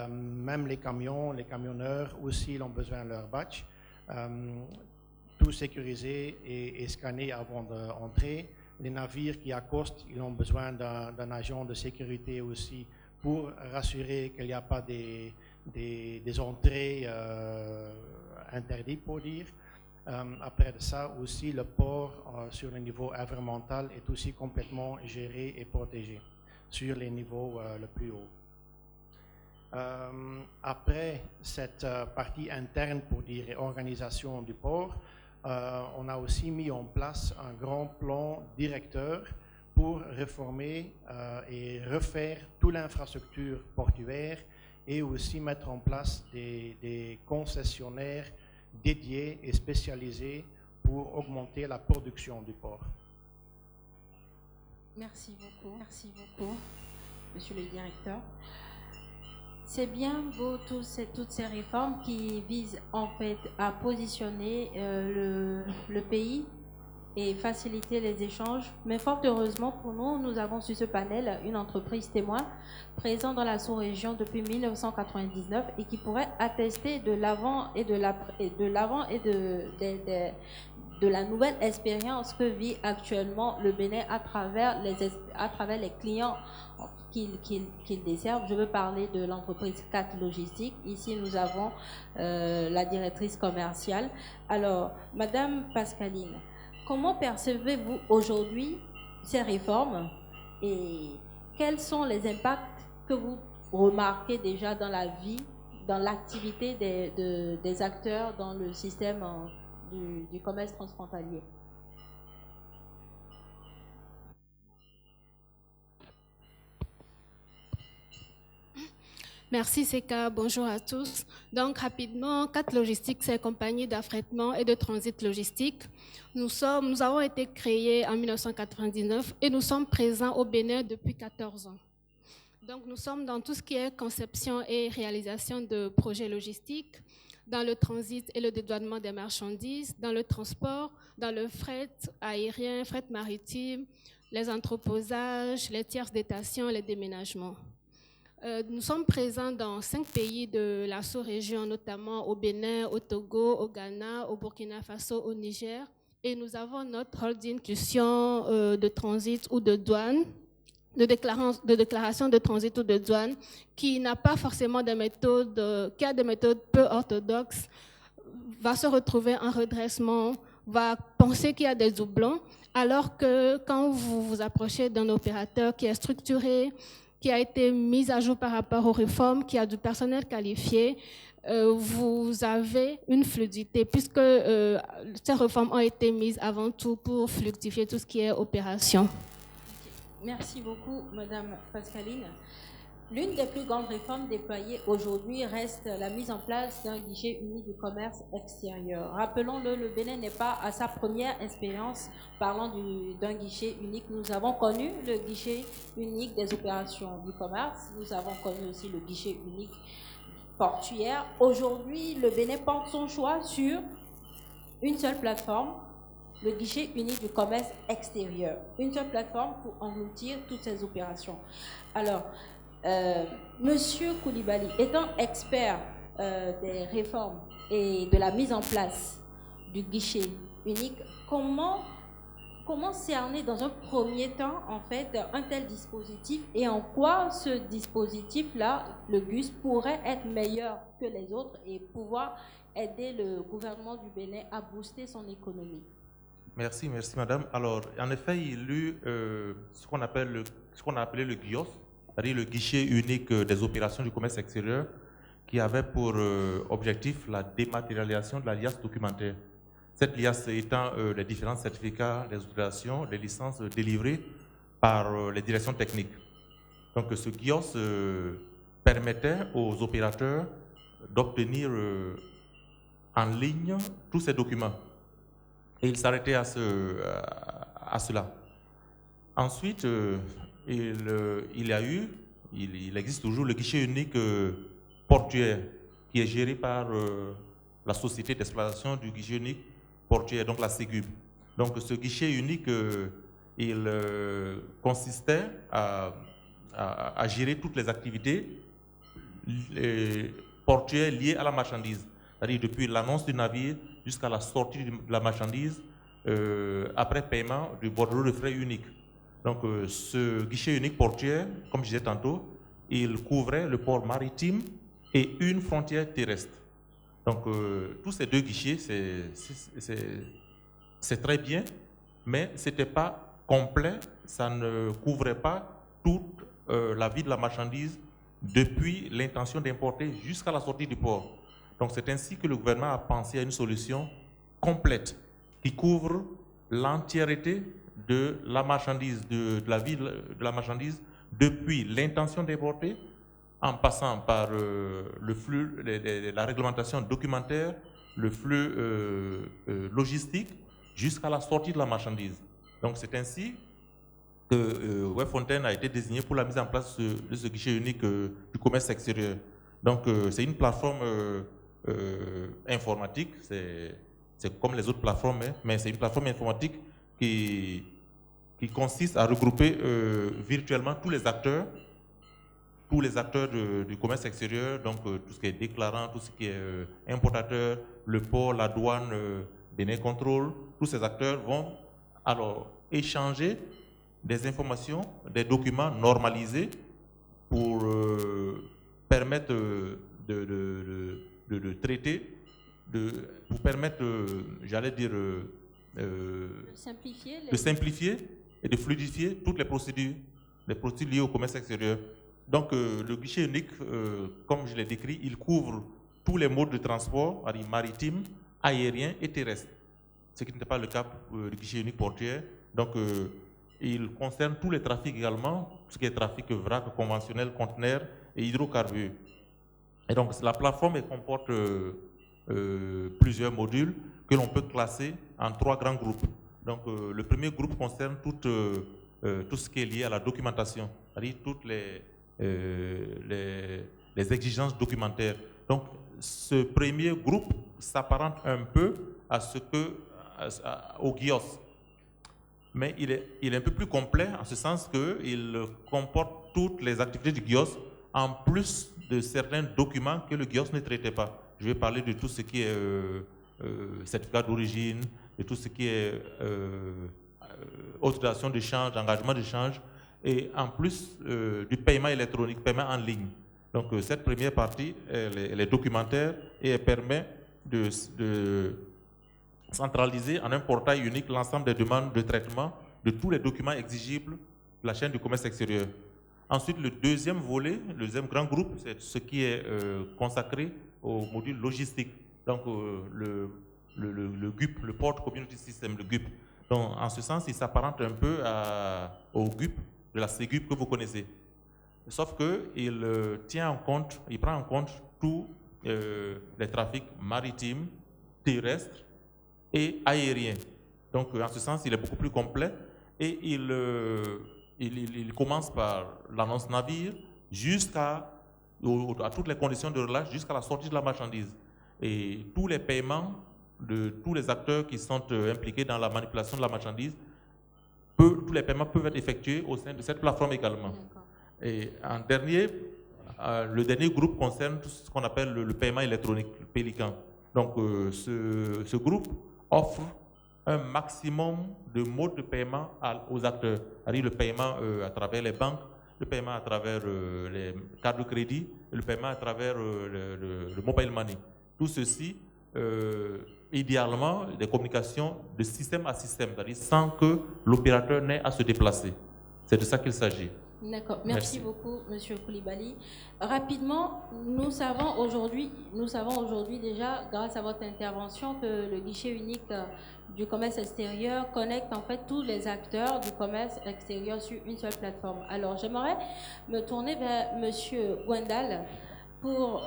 Même les camions, les camionneurs aussi, ils ont besoin de leur badge. Tout sécurisé et scanné avant d'entrer. Les navires qui accostent, ils ont besoin d'un agent de sécurité aussi pour rassurer qu'il n'y a pas des entrées interdites, pour dire. Après ça aussi, le port sur le niveau environnemental est aussi complètement géré et protégé sur les niveaux le plus haut. Après cette partie interne, pour dire organisation du port, on a aussi mis en place un grand plan directeur pour réformer et refaire toute l'infrastructure portuaire et aussi mettre en place des concessionnaires dédiés et spécialisés pour augmenter la production du port. Merci beaucoup, monsieur le directeur. C'est bien beau toutes ces réformes qui visent en fait à positionner le pays et faciliter les échanges. Mais fort heureusement pour nous, nous avons sur ce panel une entreprise témoin présente dans la sous-région depuis 1999 et qui pourrait attester de l'avant et de la nouvelle expérience que vit actuellement le Bénin à travers les clients qu'il desserve. Je veux parler de l'entreprise CAT Logistique. Ici, nous avons la directrice commerciale. Alors, Madame Pascaline, comment percevez-vous aujourd'hui ces réformes et quels sont les impacts que vous remarquez déjà dans la vie, dans l'activité des acteurs dans le système du commerce transfrontalier? Merci Seka, bonjour à tous. Donc rapidement, CAT Logistique, c'est compagnie d'affrètement et de transit logistique. Nous avons été créés en 1999 et nous sommes présents au Bénin depuis 14 ans. Donc nous sommes dans tout ce qui est conception et réalisation de projets logistiques, dans le transit et le dédouanement des marchandises, dans le transport, dans le fret aérien, fret maritime, les entreposages, les tierces détations, les déménagements. Nous sommes présents dans 5 pays de la sous-région, notamment au Bénin, au Togo, au Ghana, au Burkina Faso, au Niger. Et nous avons notre holding d'institution de transit ou de douane, de déclaration de transit ou de douane, qui n'a pas forcément des méthodes, qui a des méthodes peu orthodoxes, va se retrouver en redressement, va penser qu'il y a des doublons, alors que quand vous vous approchez d'un opérateur qui est structuré, qui a été mise à jour par rapport aux réformes, qui a du personnel qualifié, vous avez une fluidité, puisque ces réformes ont été mises avant tout pour fluidifier tout ce qui est opération. Merci beaucoup, Madame Pascaline. L'une des plus grandes réformes déployées aujourd'hui reste la mise en place d'un guichet unique du commerce extérieur. Rappelons-le, le Bénin n'est pas à sa première expérience parlant d'un guichet unique. Nous avons connu le guichet unique des opérations du commerce. Nous avons connu aussi le guichet unique portuaire. Aujourd'hui, le Bénin porte son choix sur une seule plateforme, le guichet unique du commerce extérieur. Une seule plateforme pour engloutir toutes ces opérations. Alors, Monsieur Koulibaly, étant expert des réformes et de la mise en place du guichet unique, comment cerner dans un premier temps en fait un tel dispositif et en quoi ce dispositif-là, le GUS, pourrait être meilleur que les autres et pouvoir aider le gouvernement du Bénin à booster son économie? Merci madame. Alors, en effet, il y a eu ce qu'on a appelé le GUIOS, c'est-à-dire le guichet unique des opérations du commerce extérieur, qui avait pour objectif la dématérialisation de la liasse documentaire. Cette liasse étant les différents certificats, les autorisations, les licences délivrées par les directions techniques. Donc ce GUIOS permettait aux opérateurs d'obtenir en ligne tous ces documents. Et il s'arrêtait à cela. Ensuite, il existe toujours le guichet unique portuaire qui est géré par la société d'exploitation du guichet unique portuaire, donc la SEGUB. Donc ce guichet unique, il consistait à gérer toutes les activités portuaires liées à la marchandise, c'est-à-dire depuis l'annonce du navire jusqu'à la sortie de la marchandise, après paiement du bordereau de frais unique. Donc ce guichet unique portuaire, comme je disais tantôt, il couvrait le port maritime et une frontière terrestre. Donc tous ces deux guichets, c'est très bien, mais ce n'était pas complet, ça ne couvrait pas toute la vie de la marchandise depuis l'intention d'importer jusqu'à la sortie du port. Donc c'est ainsi que le gouvernement a pensé à une solution complète qui couvre l'entièreté de la marchandise, de la vie de la marchandise depuis l'intention d'importer, en passant par le flux, la réglementation documentaire, le flux logistique, jusqu'à la sortie de la marchandise. Donc c'est ainsi que Webfontaine a été désigné pour la mise en place de ce guichet unique du commerce extérieur. Donc c'est une plateforme informatique, c'est comme les autres plateformes, mais c'est une plateforme informatique qui consiste à regrouper virtuellement tous les acteurs du commerce extérieur, donc tout ce qui est déclarant, tout ce qui est importateur, le port, la douane, Bénin Control, tous ces acteurs vont alors échanger des informations, des documents normalisés pour permettre de traiter, pour permettre, j'allais dire, de simplifier et de fluidifier toutes les procédures liées au commerce extérieur. Donc le guichet unique, comme je l'ai décrit, il couvre tous les modes de transport, maritime, aérien et terrestre, ce qui n'était pas le cas pour le guichet unique portuaire. Donc il concerne tous les trafics également, ce qui est trafic vrac, conventionnel, conteneurs et hydrocarbures. Et donc, la plateforme elle comporte plusieurs modules que l'on peut classer en 3 grands groupes. Donc, le premier groupe concerne tout ce qui est lié à la documentation, c'est-à-dire toutes les exigences documentaires. Donc, ce premier groupe s'apparente un peu au GIOS. Mais il est un peu plus complet en ce sens qu'il comporte toutes les activités du GIOS en plus de certains documents que le GIOS ne traitait pas. Je vais parler de tout ce qui est certificat d'origine, de tout ce qui est autorisation de change, engagement de change, et en plus du paiement électronique, paiement en ligne. Donc cette première partie, elle est documentaire et elle permet de centraliser en un portail unique l'ensemble des demandes de traitement de tous les documents exigibles de la chaîne du commerce extérieur. Ensuite, le deuxième volet, le deuxième grand groupe, c'est ce qui est consacré au module logistique. Donc le GUP, le Port Community System, le GUP. Donc en ce sens, il s'apparente un peu au GUP de la CEGUP que vous connaissez. Sauf qu'il prend en compte tous les trafics maritimes, terrestres et aériens. Donc en ce sens, il est beaucoup plus complet et il commence par l'annonce navire jusqu'à toutes les conditions de relâche, jusqu'à la sortie de la marchandise. Et tous les paiements de tous les acteurs qui sont impliqués dans la manipulation de la marchandise, tous les paiements peuvent être effectués au sein de cette plateforme également. Et en dernier, le dernier groupe concerne tout ce qu'on appelle le paiement électronique, le Pélican. Donc ce groupe offre un maximum de modes de paiement aux acteurs, c'est-à-dire le paiement à travers les banques, le paiement à travers les cartes de crédit, le paiement à travers le mobile money. Tout ceci, idéalement, des communications de système à système, c'est-à-dire sans que l'opérateur n'ait à se déplacer. C'est de ça qu'il s'agit. D'accord, merci beaucoup, Monsieur Koulibaly. Rapidement, nous savons aujourd'hui déjà, grâce à votre intervention, que le guichet unique du commerce extérieur connecte en fait tous les acteurs du commerce extérieur sur une seule plateforme. Alors, j'aimerais me tourner vers Monsieur Gwendal pour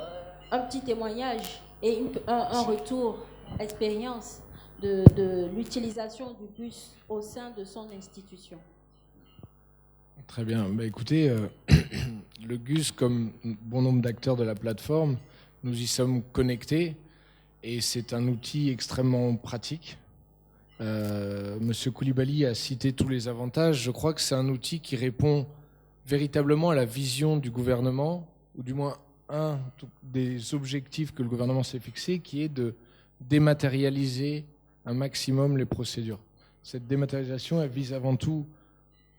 un petit témoignage et un retour expérience de l'utilisation du bus au sein de son institution. Très bien. Bah, écoutez, le GUS, comme bon nombre d'acteurs de la plateforme, nous y sommes connectés et c'est un outil extrêmement pratique. Monsieur Koulibaly a cité tous les avantages. Je crois que c'est un outil qui répond véritablement à la vision du gouvernement, ou du moins un des objectifs que le gouvernement s'est fixé, qui est de dématérialiser un maximum les procédures. Cette dématérialisation, elle vise avant tout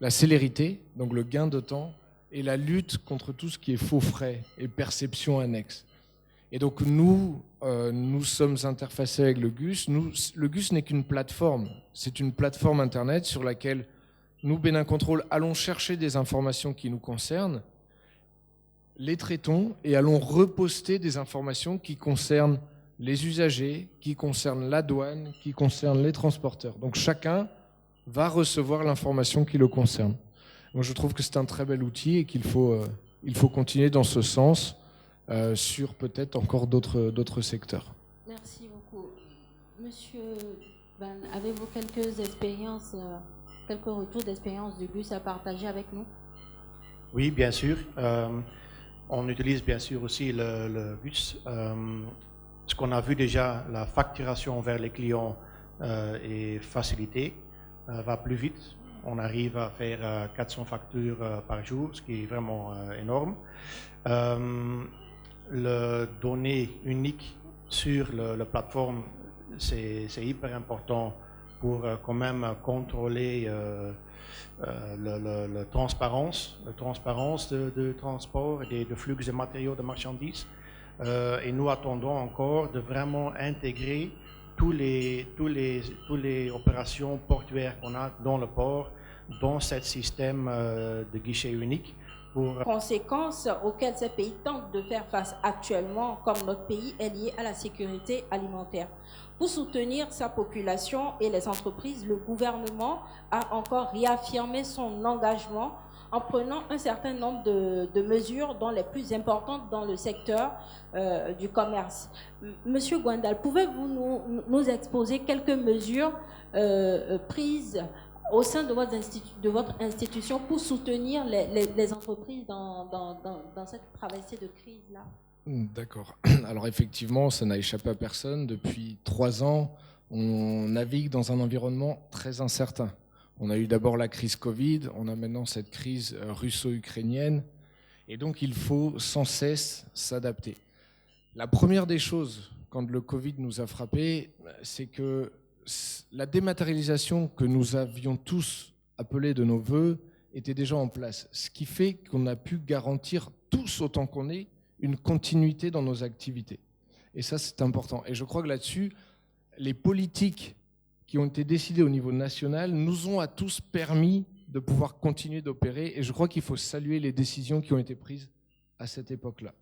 la célérité, donc le gain de temps, et la lutte contre tout ce qui est faux frais et perception annexe. Et donc nous sommes interfacés avec le GUS. Le GUS n'est qu'une plateforme. C'est une plateforme Internet sur laquelle nous, Bénin Control, allons chercher des informations qui nous concernent, les traitons et allons reposter des informations qui concernent les usagers, qui concernent la douane, qui concernent les transporteurs. Donc chacun va recevoir l'information qui le concerne. Moi, je trouve que c'est un très bel outil et qu'il faut continuer dans ce sens sur peut-être encore d'autres secteurs. Merci beaucoup. Monsieur Van, avez-vous quelques expériences, quelques retours d'expérience du GUS à partager avec nous? Oui, bien sûr. On utilise bien sûr aussi le GUS. Ce qu'on a vu déjà, la facturation vers les clients est facilitée. Va plus vite. On arrive à faire 400 factures par jour, ce qui est vraiment énorme. Le données unique sur la plateforme, c'est hyper important pour quand même contrôler la transparence de transport et de flux de matériaux, de marchandises. Et nous attendons encore de vraiment intégrer tous les opérations portuaires qu'on a dans le port, dans ce système de guichet unique, pour... Conséquences auxquelles ces pays tentent de faire face actuellement, comme notre pays, est liée à la sécurité alimentaire. Pour soutenir sa population et les entreprises, le gouvernement a encore réaffirmé son engagement en prenant un certain nombre de mesures, dont les plus importantes dans le secteur du commerce. Monsieur Gwandal, pouvez-vous nous exposer quelques mesures prises au sein de votre institution pour soutenir les entreprises dans cette traversée de crise-là? D'accord. Alors effectivement, ça n'a échappé à personne. Depuis 3 ans, on navigue dans un environnement très incertain. On a eu d'abord la crise Covid, on a maintenant cette crise russo-ukrainienne, et donc il faut sans cesse s'adapter. La première des choses, quand le Covid nous a frappés, c'est que la dématérialisation que nous avions tous appelée de nos voeux était déjà en place, ce qui fait qu'on a pu garantir tous autant qu'on est une continuité dans nos activités. Et ça, c'est important. Et je crois que là-dessus, les politiques qui ont été décidées au niveau national nous ont à tous permis de pouvoir continuer d'opérer. Et je crois qu'il faut saluer les décisions qui ont été prises à cette époque-là.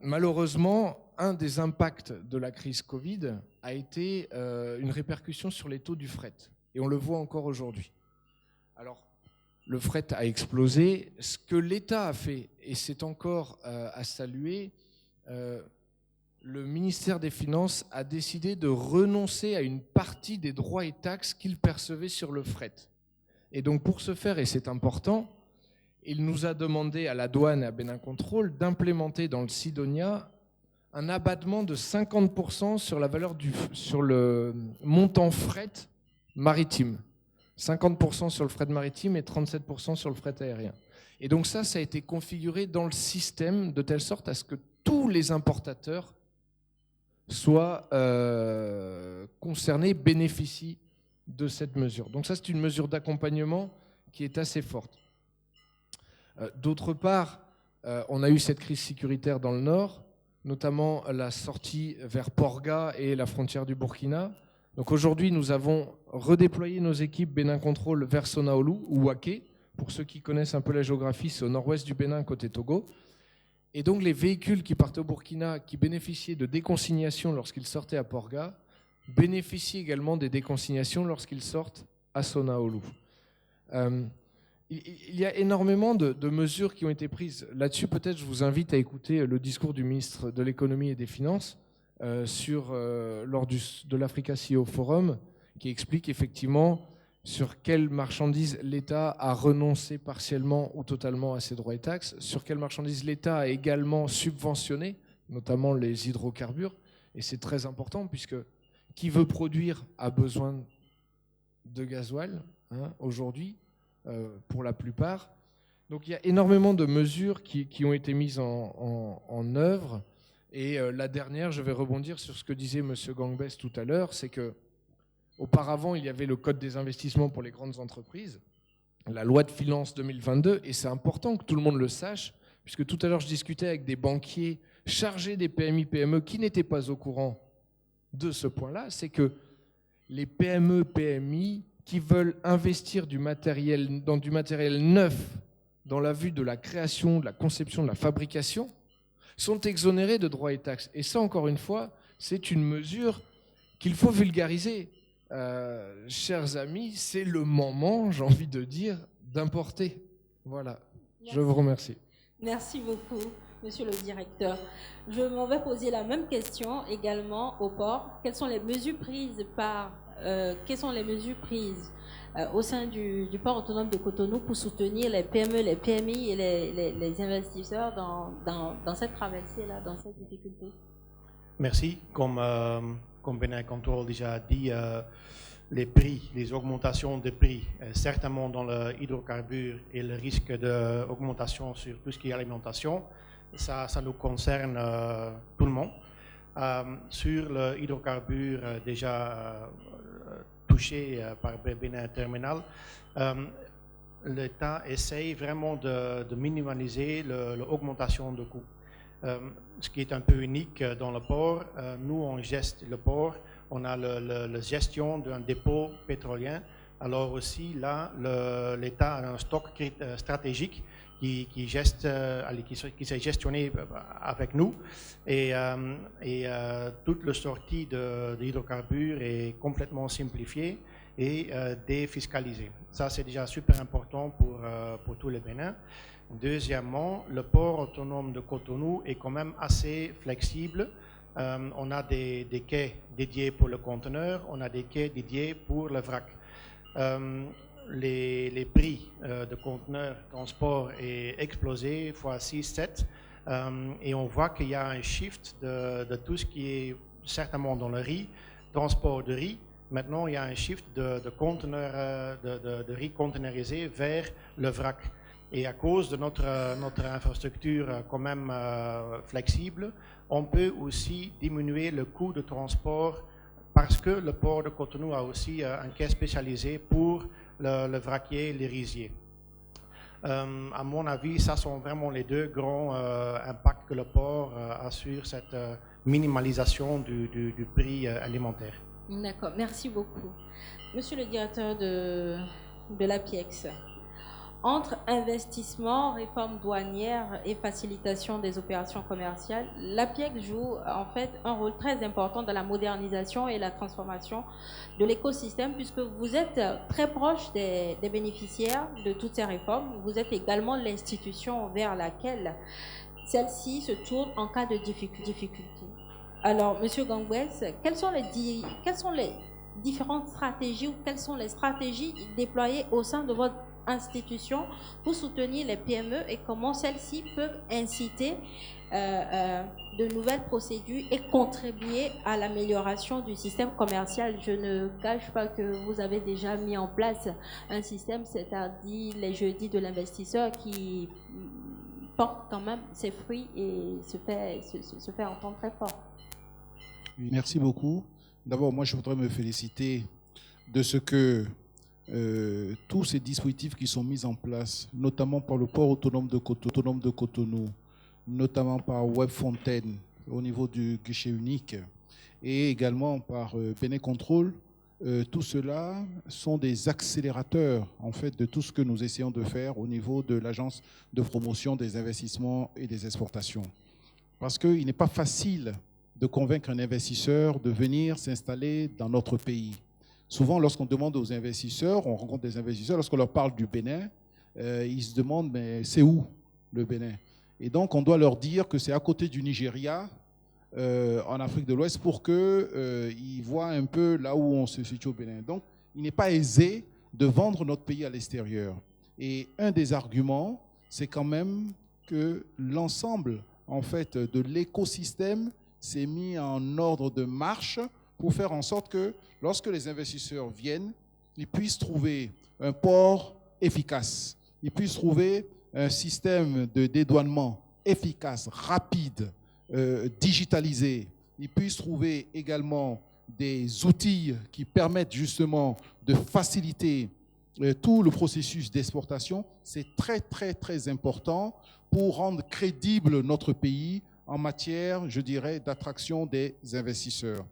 Malheureusement, un des impacts de la crise Covid a été une répercussion sur les taux du fret. Et on le voit encore aujourd'hui. Alors, le fret a explosé. Ce que l'État a fait, et c'est encore à saluer, le ministère des Finances a décidé de renoncer à une partie des droits et taxes qu'il percevait sur le fret. Et donc pour ce faire, et c'est important, il nous a demandé à la douane et à Bénin Contrôle d'implémenter dans le Sidonia un abattement de 50% sur la valeur sur le montant fret maritime. 50% sur le fret maritime et 37% sur le fret aérien. Et donc ça a été configuré dans le système de telle sorte à ce que tous les importateurs soient concernés, bénéficient de cette mesure. Donc ça, c'est une mesure d'accompagnement qui est assez forte. D'autre part, on a eu cette crise sécuritaire dans le nord, notamment la sortie vers Porga et la frontière du Burkina. Donc aujourd'hui, nous avons redéployé nos équipes Bénin Contrôle vers Sonaolu ou Waké. Pour ceux qui connaissent un peu la géographie, c'est au nord-ouest du Bénin, côté Togo. Et donc les véhicules qui partaient au Burkina, qui bénéficiaient de déconsignation lorsqu'ils sortaient à Porga, bénéficient également des déconsignations lorsqu'ils sortent à Sonaolu. Il y a énormément de mesures qui ont été prises. Là-dessus, peut-être, je vous invite à écouter le discours du ministre de l'Économie et des Finances lors de l'Africa CEO Forum, qui explique effectivement sur quelles marchandises l'État a renoncé partiellement ou totalement à ses droits et taxes, sur quelles marchandises l'État a également subventionné, notamment les hydrocarbures. Et c'est très important, puisque qui veut produire a besoin de gasoil aujourd'hui, pour la plupart. Donc il y a énormément de mesures qui ont été mises en œuvre. Et la dernière, je vais rebondir sur ce que disait M. Gangbès tout à l'heure, c'est que auparavant, il y avait le Code des investissements pour les grandes entreprises, la loi de finances 2022, et c'est important que tout le monde le sache, puisque tout à l'heure, je discutais avec des banquiers chargés des PMI-PME qui n'étaient pas au courant de ce point-là, c'est que les PME-PMI qui veulent investir dans du matériel neuf dans la vue de la création, de la conception, de la fabrication, sont exonérés de droits et taxes. Et ça, encore une fois, c'est une mesure qu'il faut vulgariser. Chers amis, c'est le moment, j'ai envie de dire, d'importer. Voilà. Merci. Je vous remercie. Merci beaucoup, monsieur le directeur. Je m'en vais poser la même question également au port. Quelles sont les mesures prises au sein du port autonome de Cotonou pour soutenir les PME, les PMI et les investisseurs dans cette traversée-là, dans cette difficulté? Merci. Comme Bénin Contrôle déjà dit, les prix, les augmentations de prix, certainement dans le hydrocarbure et le risque d'augmentation sur tout ce qui est alimentation, ça nous concerne tout le monde. Sur le hydrocarbure déjà touché par Bénin Terminal, l'État essaye vraiment de minimaliser l'augmentation de coûts. Ce qui est un peu unique dans le port, nous on geste le port, on a la gestion d'un dépôt pétrolien, alors aussi là l'État a un stock stratégique qui s'est gestionné avec nous et toute la sortie d'hydrocarbures est complètement simplifiée et défiscalisée. Ça, c'est déjà super important pour tout le Bénin. Deuxièmement, le port autonome de Cotonou est quand même assez flexible. On a des quais dédiés pour le conteneur, on a des quais dédiés pour le vrac. Les prix de conteneurs transport est explosé fois 6-7 et on voit qu'il y a un shift de tout ce qui est certainement dans le riz, transport de riz. Maintenant, il y a un shift de conteneurs, de riz conteneurisé vers le vrac. Et à cause de notre infrastructure quand même flexible, on peut aussi diminuer le coût de transport parce que le port de Cotonou a aussi un quai spécialisé pour le vraquier et les riziers. À mon avis, ça sont vraiment les deux grands impacts que le port a sur cette minimalisation du prix alimentaire. D'accord, merci beaucoup. Monsieur le directeur de l'APIEX, entre investissement, réforme douanière et facilitation des opérations commerciales, l'APIEX joue en fait un rôle très important dans la modernisation et la transformation de l'écosystème puisque vous êtes très proche des bénéficiaires de toutes ces réformes. Vous êtes également l'institution vers laquelle celle-ci se tourne en cas de difficulté. Alors, Monsieur Gangwes, quelles sont les différentes stratégies ou quelles sont les stratégies déployées au sein de votre institution pour soutenir les PME et comment celles-ci peuvent inciter de nouvelles procédures et contribuer à l'amélioration du système commercial? Je ne cache pas que vous avez déjà mis en place un système, c'est-à-dire les jeudis de l'investisseur qui porte quand même ses fruits et se fait entendre très fort. Oui, merci beaucoup. D'abord, moi, je voudrais me féliciter de ce que tous ces dispositifs qui sont mis en place, notamment par le port autonome de Cotonou, notamment par Webfontaine au niveau du guichet unique et également par Bénin Control, tout cela sont des accélérateurs en fait de tout ce que nous essayons de faire au niveau de l'agence de promotion des investissements et des exportations. Parce qu'il n'est pas facile de convaincre un investisseur de venir s'installer dans notre pays. Souvent, lorsqu'on demande aux investisseurs, on rencontre des investisseurs, lorsqu'on leur parle du Bénin, ils se demandent, mais c'est où le Bénin? Et donc, on doit leur dire que c'est à côté du Nigeria, en Afrique de l'Ouest, pour qu'ils voient un peu là où on se situe au Bénin. Donc, il n'est pas aisé de vendre notre pays à l'extérieur. Et un des arguments, c'est quand même que l'ensemble, en fait, de l'écosystème s'est mis en ordre de marche pour faire en sorte que lorsque les investisseurs viennent, ils puissent trouver un port efficace, ils puissent trouver un système de dédouanement efficace, rapide, digitalisé, ils puissent trouver également des outils qui permettent justement de faciliter tout le processus d'exportation. C'est très, très, très important pour rendre crédible notre pays en matière, je dirais, d'attraction des investisseurs.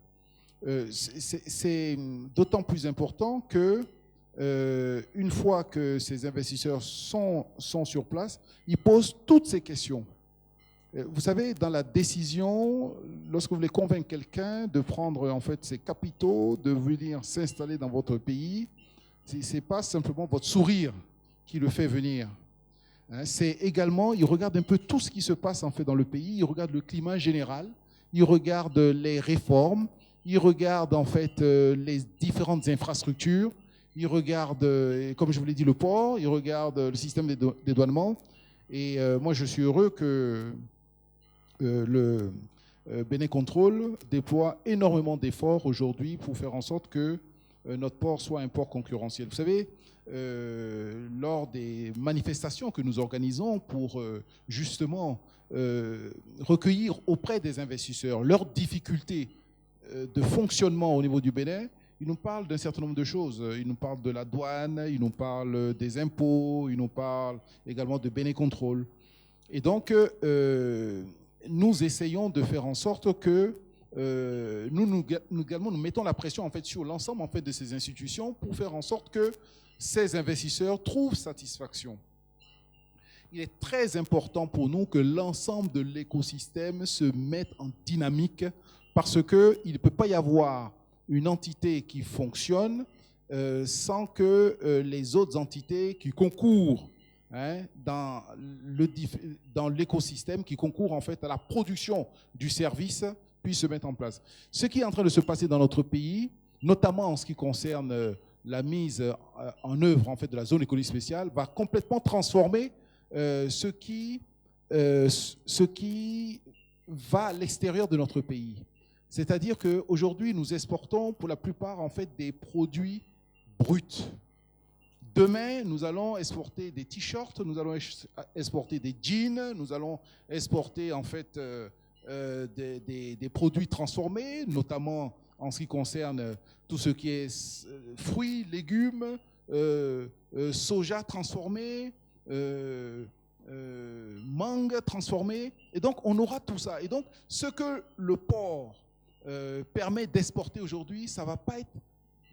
C'est d'autant plus important que une fois que ces investisseurs sont sur place, ils posent toutes ces questions. Vous savez, dans la décision, lorsque vous voulez convaincre quelqu'un de prendre en fait ses capitaux, de venir s'installer dans votre pays, ce n'est pas simplement votre sourire qui le fait venir. C'est également, il regarde un peu tout ce qui se passe en fait dans le pays, il regarde le climat général, il regarde les réformes, il regarde en fait les différentes infrastructures, il regarde, comme je vous l'ai dit, le port, il regarde le système de dédouanement. Et moi, je suis heureux que le Bénin Control déploie énormément d'efforts aujourd'hui pour faire en sorte que notre port soit un port concurrentiel. Vous savez, lors des manifestations que nous organisons pour justement recueillir auprès des investisseurs leurs difficultés de fonctionnement au niveau du Bénin, ils nous parlent d'un certain nombre de choses. Ils nous parlent de la douane, ils nous parlent des impôts, ils nous parlent également de Bénin Control. Et donc, nous essayons de faire en sorte que nous mettons la pression en fait, sur l'ensemble en fait, de ces institutions pour faire en sorte que ces investisseurs trouvent satisfaction. il est très important pour nous que l'ensemble de l'écosystème se mette en dynamique parce qu'il ne peut pas y avoir une entité qui fonctionne sans que les autres entités qui concourent dans l'écosystème, qui concourent en fait à la production du service, puissent se mettre en place. Ce qui est en train de se passer dans notre pays, notamment en ce qui concerne la mise en œuvre en fait, de la zone économique spéciale, va complètement transformer ce qui va à l'extérieur de notre pays. C'est-à-dire qu'aujourd'hui, nous exportons pour la plupart en fait, des produits bruts. Demain, nous allons exporter des t-shirts, nous allons exporter des jeans, nous allons exporter en fait des produits transformés, notamment en ce qui concerne tout ce qui est fruits, légumes, soja transformé, mangue transformée. Et donc, on aura tout ça. Et donc, ce que le port permet d'exporter aujourd'hui, ça ne va pas être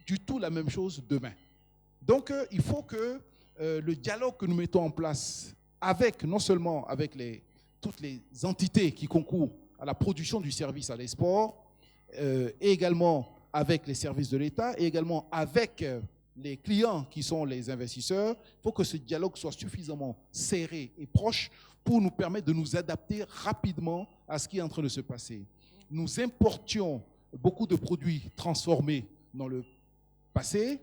du tout la même chose demain. Donc, il faut que le dialogue que nous mettons en place avec, non seulement avec toutes les entités qui concourent à la production du service à l'export, et également avec les services de l'État, et également avec les clients qui sont les investisseurs, il faut que ce dialogue soit suffisamment serré et proche pour nous permettre de nous adapter rapidement à ce qui est en train de se passer. Nous importions beaucoup de produits transformés dans le passé.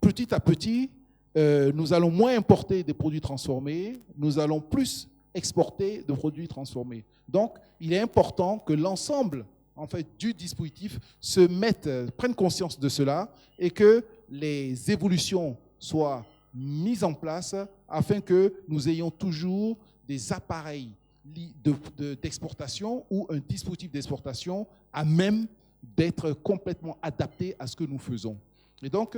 Petit à petit, nous allons moins importer des produits transformés, nous allons plus exporter de produits transformés. Donc, il est important que l'ensemble en fait, du dispositif prenne conscience de cela et que les évolutions soient mises en place afin que nous ayons toujours des appareils d'exportation ou un dispositif d'exportation à même d'être complètement adapté à ce que nous faisons. Et donc,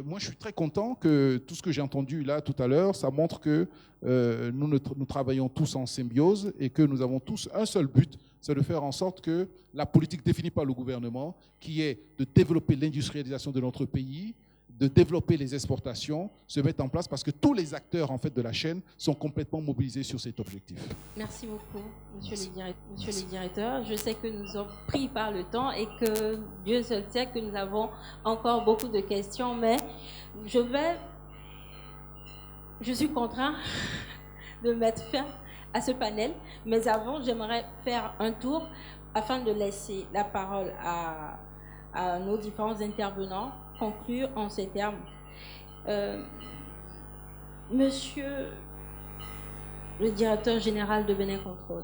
moi, je suis très content que tout ce que j'ai entendu là tout à l'heure, ça montre que nous travaillons tous en symbiose et que nous avons tous un seul but, c'est de faire en sorte que la politique définie par le gouvernement, qui est de développer l'industrialisation de notre pays, de développer les exportations, se mette en place parce que tous les acteurs en fait, de la chaîne sont complètement mobilisés sur cet objectif. Merci beaucoup, monsieur le directeur. Je sais que nous sommes pris par le temps et que Dieu seul sait que nous avons encore beaucoup de questions, mais je suis contraint de mettre fin à ce panel. Mais avant, j'aimerais faire un tour afin de laisser la parole à nos différents intervenants conclure en ces termes. Monsieur le directeur général de Bénin Contrôle,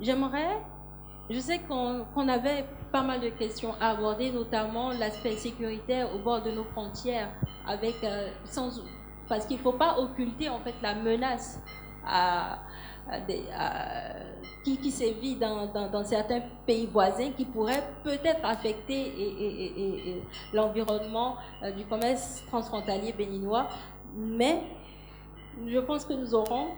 je sais qu'on avait pas mal de questions à aborder, notamment l'aspect sécuritaire au bord de nos frontières, parce qu'il ne faut pas occulter en fait la menace qui sévit dans certains pays voisins, qui pourrait peut-être affecter l'environnement du commerce transfrontalier béninois. Mais je pense que nous aurons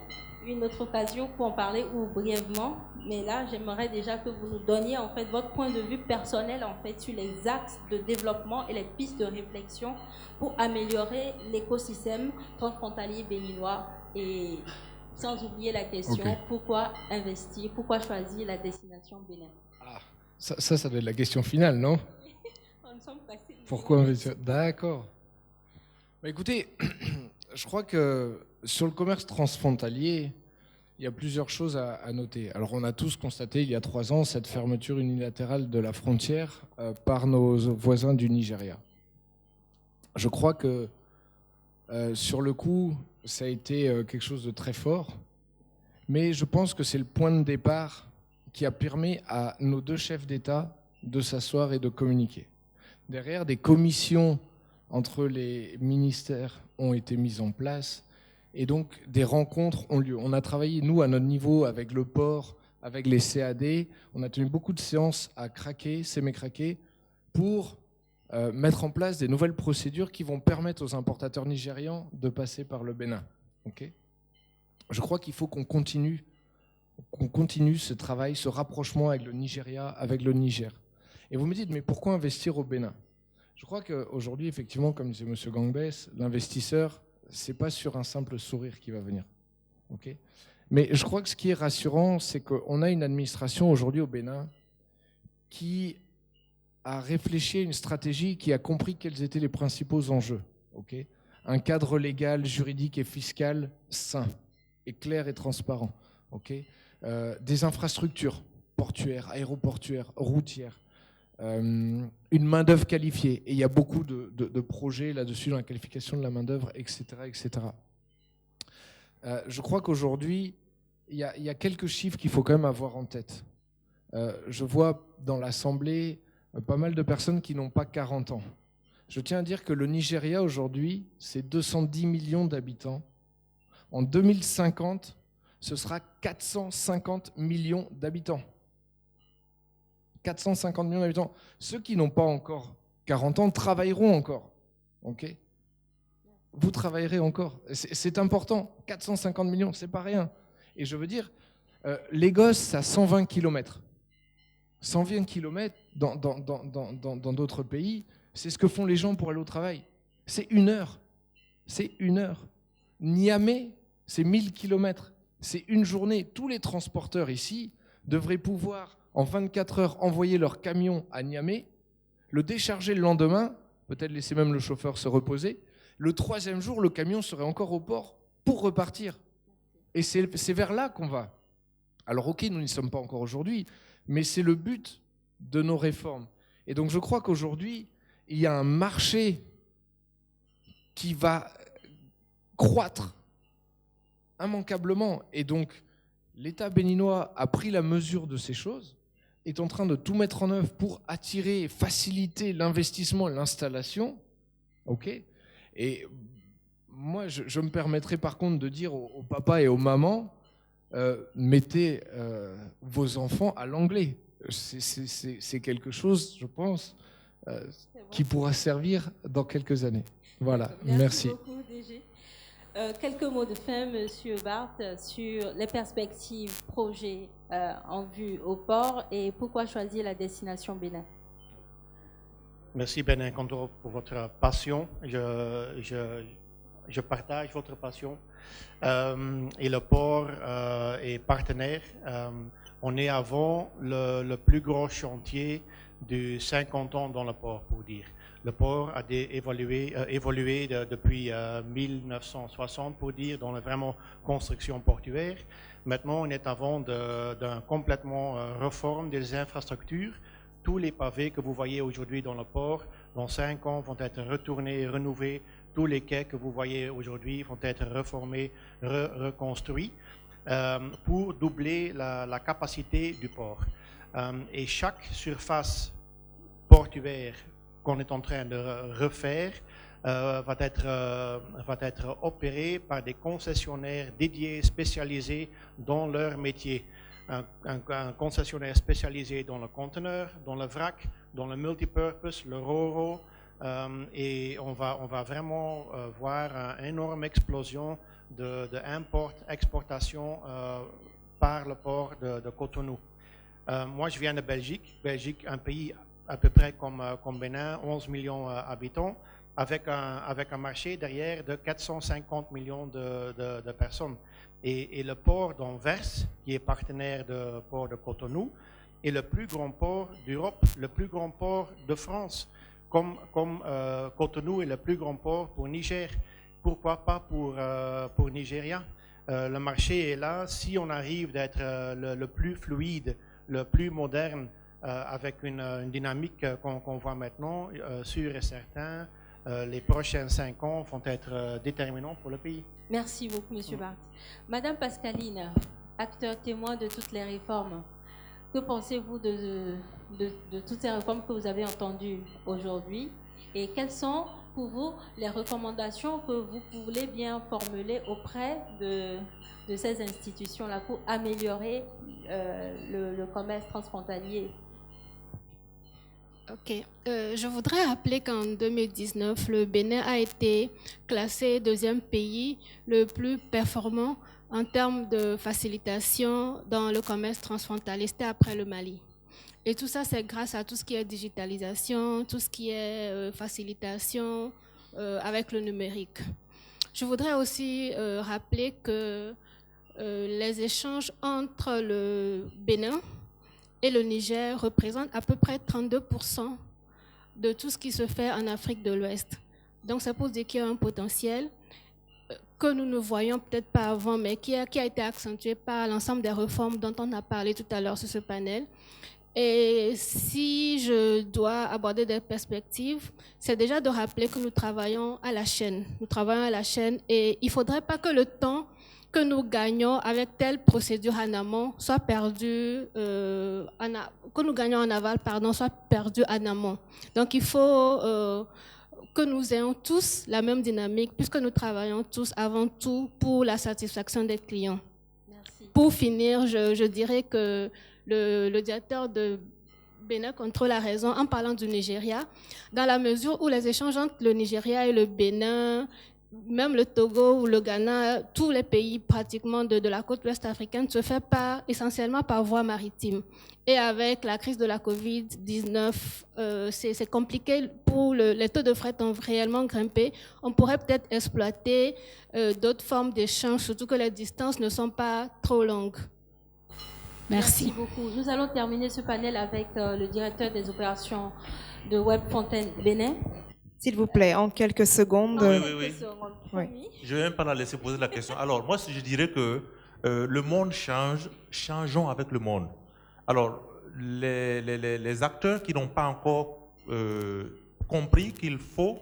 une autre occasion pour en parler, ou brièvement. Mais là, j'aimerais déjà que vous nous donniez en fait votre point de vue personnel en fait sur les axes de développement et les pistes de réflexion pour améliorer l'écosystème transfrontalier béninois, et sans oublier la question, pourquoi investir, pourquoi choisir la destination Bénin? Ça doit être la question finale, non? Pourquoi investir? D'accord. Bah, écoutez, je crois que sur le commerce transfrontalier, il y a plusieurs choses à noter. Alors, on a tous constaté il y a 3 ans cette fermeture unilatérale de la frontière par nos voisins du Nigeria. Je crois que sur le coup, ça a été quelque chose de très fort, mais je pense que c'est le point de départ qui a permis à nos 2 chefs d'État de s'asseoir et de communiquer. Derrière, des commissions entre les ministères ont été mises en place et donc des rencontres ont lieu. On a travaillé, nous, à notre niveau, avec le port, avec les CAD, on a tenu beaucoup de séances à craquer, s'aimer-craquer, pour mettre en place des nouvelles procédures qui vont permettre aux importateurs nigérians de passer par le Bénin. Okay ? Je crois qu'il faut qu'on continue ce travail, ce rapprochement avec le Nigeria, avec le Niger. Et vous me dites, mais pourquoi investir au Bénin? Je crois qu'aujourd'hui, effectivement, comme disait M. Gangbès, l'investisseur, ce n'est pas sur un simple sourire qu'il va venir. Okay, mais je crois que ce qui est rassurant, c'est qu'on a une administration aujourd'hui au Bénin qui a réfléchi à une stratégie, qui a compris quels étaient les principaux enjeux. Okay, un cadre légal, juridique et fiscal sain, et clair et transparent. Okay, des infrastructures portuaires, aéroportuaires, routières, une main-d'œuvre qualifiée. Et il y a beaucoup de projets là-dessus dans la qualification de la main-d'œuvre, etc. etc. Je crois qu'aujourd'hui, il y a quelques chiffres qu'il faut quand même avoir en tête. Je vois dans l'Assemblée pas mal de personnes qui n'ont pas 40 ans. Je tiens à dire que le Nigeria aujourd'hui, c'est 210 millions d'habitants. En 2050, ce sera 450 millions d'habitants. 450 millions d'habitants. Ceux qui n'ont pas encore 40 ans travailleront encore. Okay, vous travaillerez encore. C'est important. 450 millions, c'est pas rien. Et je veux dire, Lagos, ça a 120 km. 120 km dans d'autres pays, c'est ce que font les gens pour aller au travail. C'est 1 heure. C'est 1 heure. Niamey, c'est 1000 km. C'est 1 journée. Tous les transporteurs ici devraient pouvoir, en 24 heures, envoyer leur camion à Niamey, le décharger le lendemain, peut-être laisser même le chauffeur se reposer. Le 3e jour, le camion serait encore au port pour repartir. Et c'est vers là qu'on va. Alors ok, nous n'y sommes pas encore aujourd'hui, mais c'est le but de nos réformes. Et donc je crois qu'aujourd'hui, il y a un marché qui va croître immanquablement. Et donc l'État béninois a pris la mesure de ces choses, est en train de tout mettre en œuvre pour attirer et faciliter l'investissement et l'installation. Ok ? Et moi, je me permettrai par contre de dire aux papas et aux mamans, mettez vos enfants à l'anglais. C'est quelque chose, je pense, qui pourra servir dans quelques années. Voilà, merci. Merci beaucoup, DG. Quelques mots de fin, Monsieur Barth, sur les perspectives, projets en vue au port et pourquoi choisir la destination Bénin. Merci Bénin Condor pour votre passion. Je partage votre passion. Et le port est partenaire. On est avant le plus gros chantier de 50 ans dans le port, pour dire. Le port a évolué depuis 1960, pour dire, dans la vraiment construction portuaire. Maintenant, on est avant d'un complètement réforme des infrastructures. Tous les pavés que vous voyez aujourd'hui dans le port, dans 5 ans, vont être retournés, renouvelés. Tous les quais que vous voyez aujourd'hui vont être réformés, reconstruits pour doubler la capacité du port. Et chaque surface portuaire qu'on est en train de refaire va être opérée par des concessionnaires dédiés, spécialisés dans leur métier. Un concessionnaire spécialisé dans le conteneur, dans le vrac, dans le multipurpose, le ro-ro, et on va vraiment voir une énorme explosion de import-exportation par le port de Cotonou. Moi, je viens de Belgique. Belgique, un pays à peu près comme Bénin, 11 millions d'habitants, avec un marché derrière de 450 millions de personnes. Et le port d'Anvers, qui est partenaire du port de Cotonou, est le plus grand port d'Europe, le plus grand port de France, comme Cotonou est le plus grand port pour Niger. Pourquoi pas pour Nigeria? Le marché est là. Si on arrive d'être le plus fluide, le plus moderne, avec une dynamique qu'on voit maintenant, sûr et certain, les prochains 5 ans vont être déterminants pour le pays. Merci beaucoup, Monsieur Barth. Madame Pascaline, acteur témoin de toutes les réformes, que pensez-vous de toutes ces réformes que vous avez entendues aujourd'hui et quelles sont pour vous les recommandations que vous voulez bien formuler auprès de ces institutions-là pour améliorer le commerce transfrontalier? Ok. Je voudrais rappeler qu'en 2019, le Bénin a été classé 2e pays le plus performant en termes de facilitation dans le commerce transfrontalier, c'était après le Mali. Et tout ça, c'est grâce à tout ce qui est digitalisation, tout ce qui est facilitation avec le numérique. Je voudrais aussi rappeler que les échanges entre le Bénin et le Niger représentent à peu près 32% de tout ce qui se fait en Afrique de l'Ouest. Donc ça pose qu'il y a un potentiel que nous ne voyions peut-être pas avant, mais qui a été accentué par l'ensemble des réformes dont on a parlé tout à l'heure sur ce panel. Et si je dois aborder des perspectives, c'est déjà de rappeler que nous travaillons à la chaîne. Nous travaillons à la chaîne et il ne faudrait pas que le temps que nous gagnons avec telle procédure en amont soit perdu, que nous gagnons en aval, soit perdu en amont. Donc il faut que nous ayons tous la même dynamique, puisque nous travaillons tous avant tout pour la satisfaction des clients. Merci. Pour finir, je dirais que le directeur de Bénin Contrôle a raison en parlant du Nigeria, dans la mesure où les échanges entre le Nigeria et le Bénin, même le Togo ou le Ghana, tous les pays pratiquement de la côte ouest africaine se fait essentiellement par voie maritime. Et avec la crise de la Covid-19, c'est compliqué pour les taux de fret ont réellement grimpé. On pourrait peut-être exploiter d'autres formes d'échanges, surtout que les distances ne sont pas trop longues. Merci beaucoup. Nous allons terminer ce panel avec le directeur des opérations de Web Fontaine Bénin. S'il vous plaît, en quelques secondes. Oui. Je ne vais même pas la laisser poser la question. Alors, moi, je dirais que le monde change, changeons avec le monde. Alors, les acteurs qui n'ont pas encore compris qu'il faut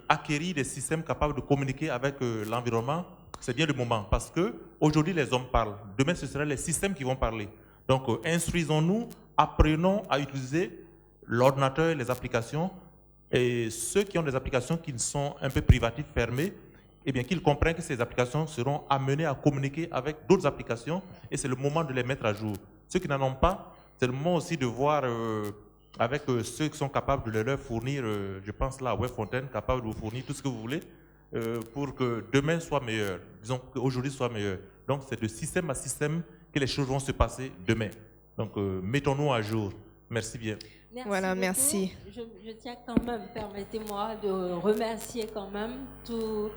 acquérir des systèmes capables de communiquer avec l'environnement, c'est bien le moment. Parce qu'aujourd'hui, les hommes parlent. Demain, ce sera les systèmes qui vont parler. Donc, instruisons-nous, apprenons à utiliser l'ordinateur et les applications. Et ceux qui ont des applications qui sont un peu privatives, fermées, eh bien, qu'ils comprennent que ces applications seront amenées à communiquer avec d'autres applications et c'est le moment de les mettre à jour. Ceux qui n'en ont pas, c'est le moment aussi de voir avec ceux qui sont capables de leur fournir, je pense là à Web Fontaine, capable de vous fournir tout ce que vous voulez pour que demain soit meilleur, disons qu'aujourd'hui soit meilleur. Donc c'est de système à système que les choses vont se passer demain. Donc mettons-nous à jour. Merci bien. Merci voilà, beaucoup. merci. Je tiens quand même, permettez-moi de remercier quand même tous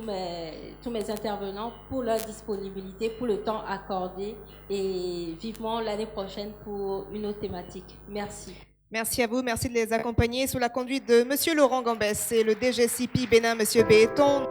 mes intervenants pour leur disponibilité, pour le temps accordé et vivement l'année prochaine pour une autre thématique. Merci. Merci à vous, merci de les accompagner sous la conduite de M. Laurent Gambès et le DGCP Bénin, M. Béton.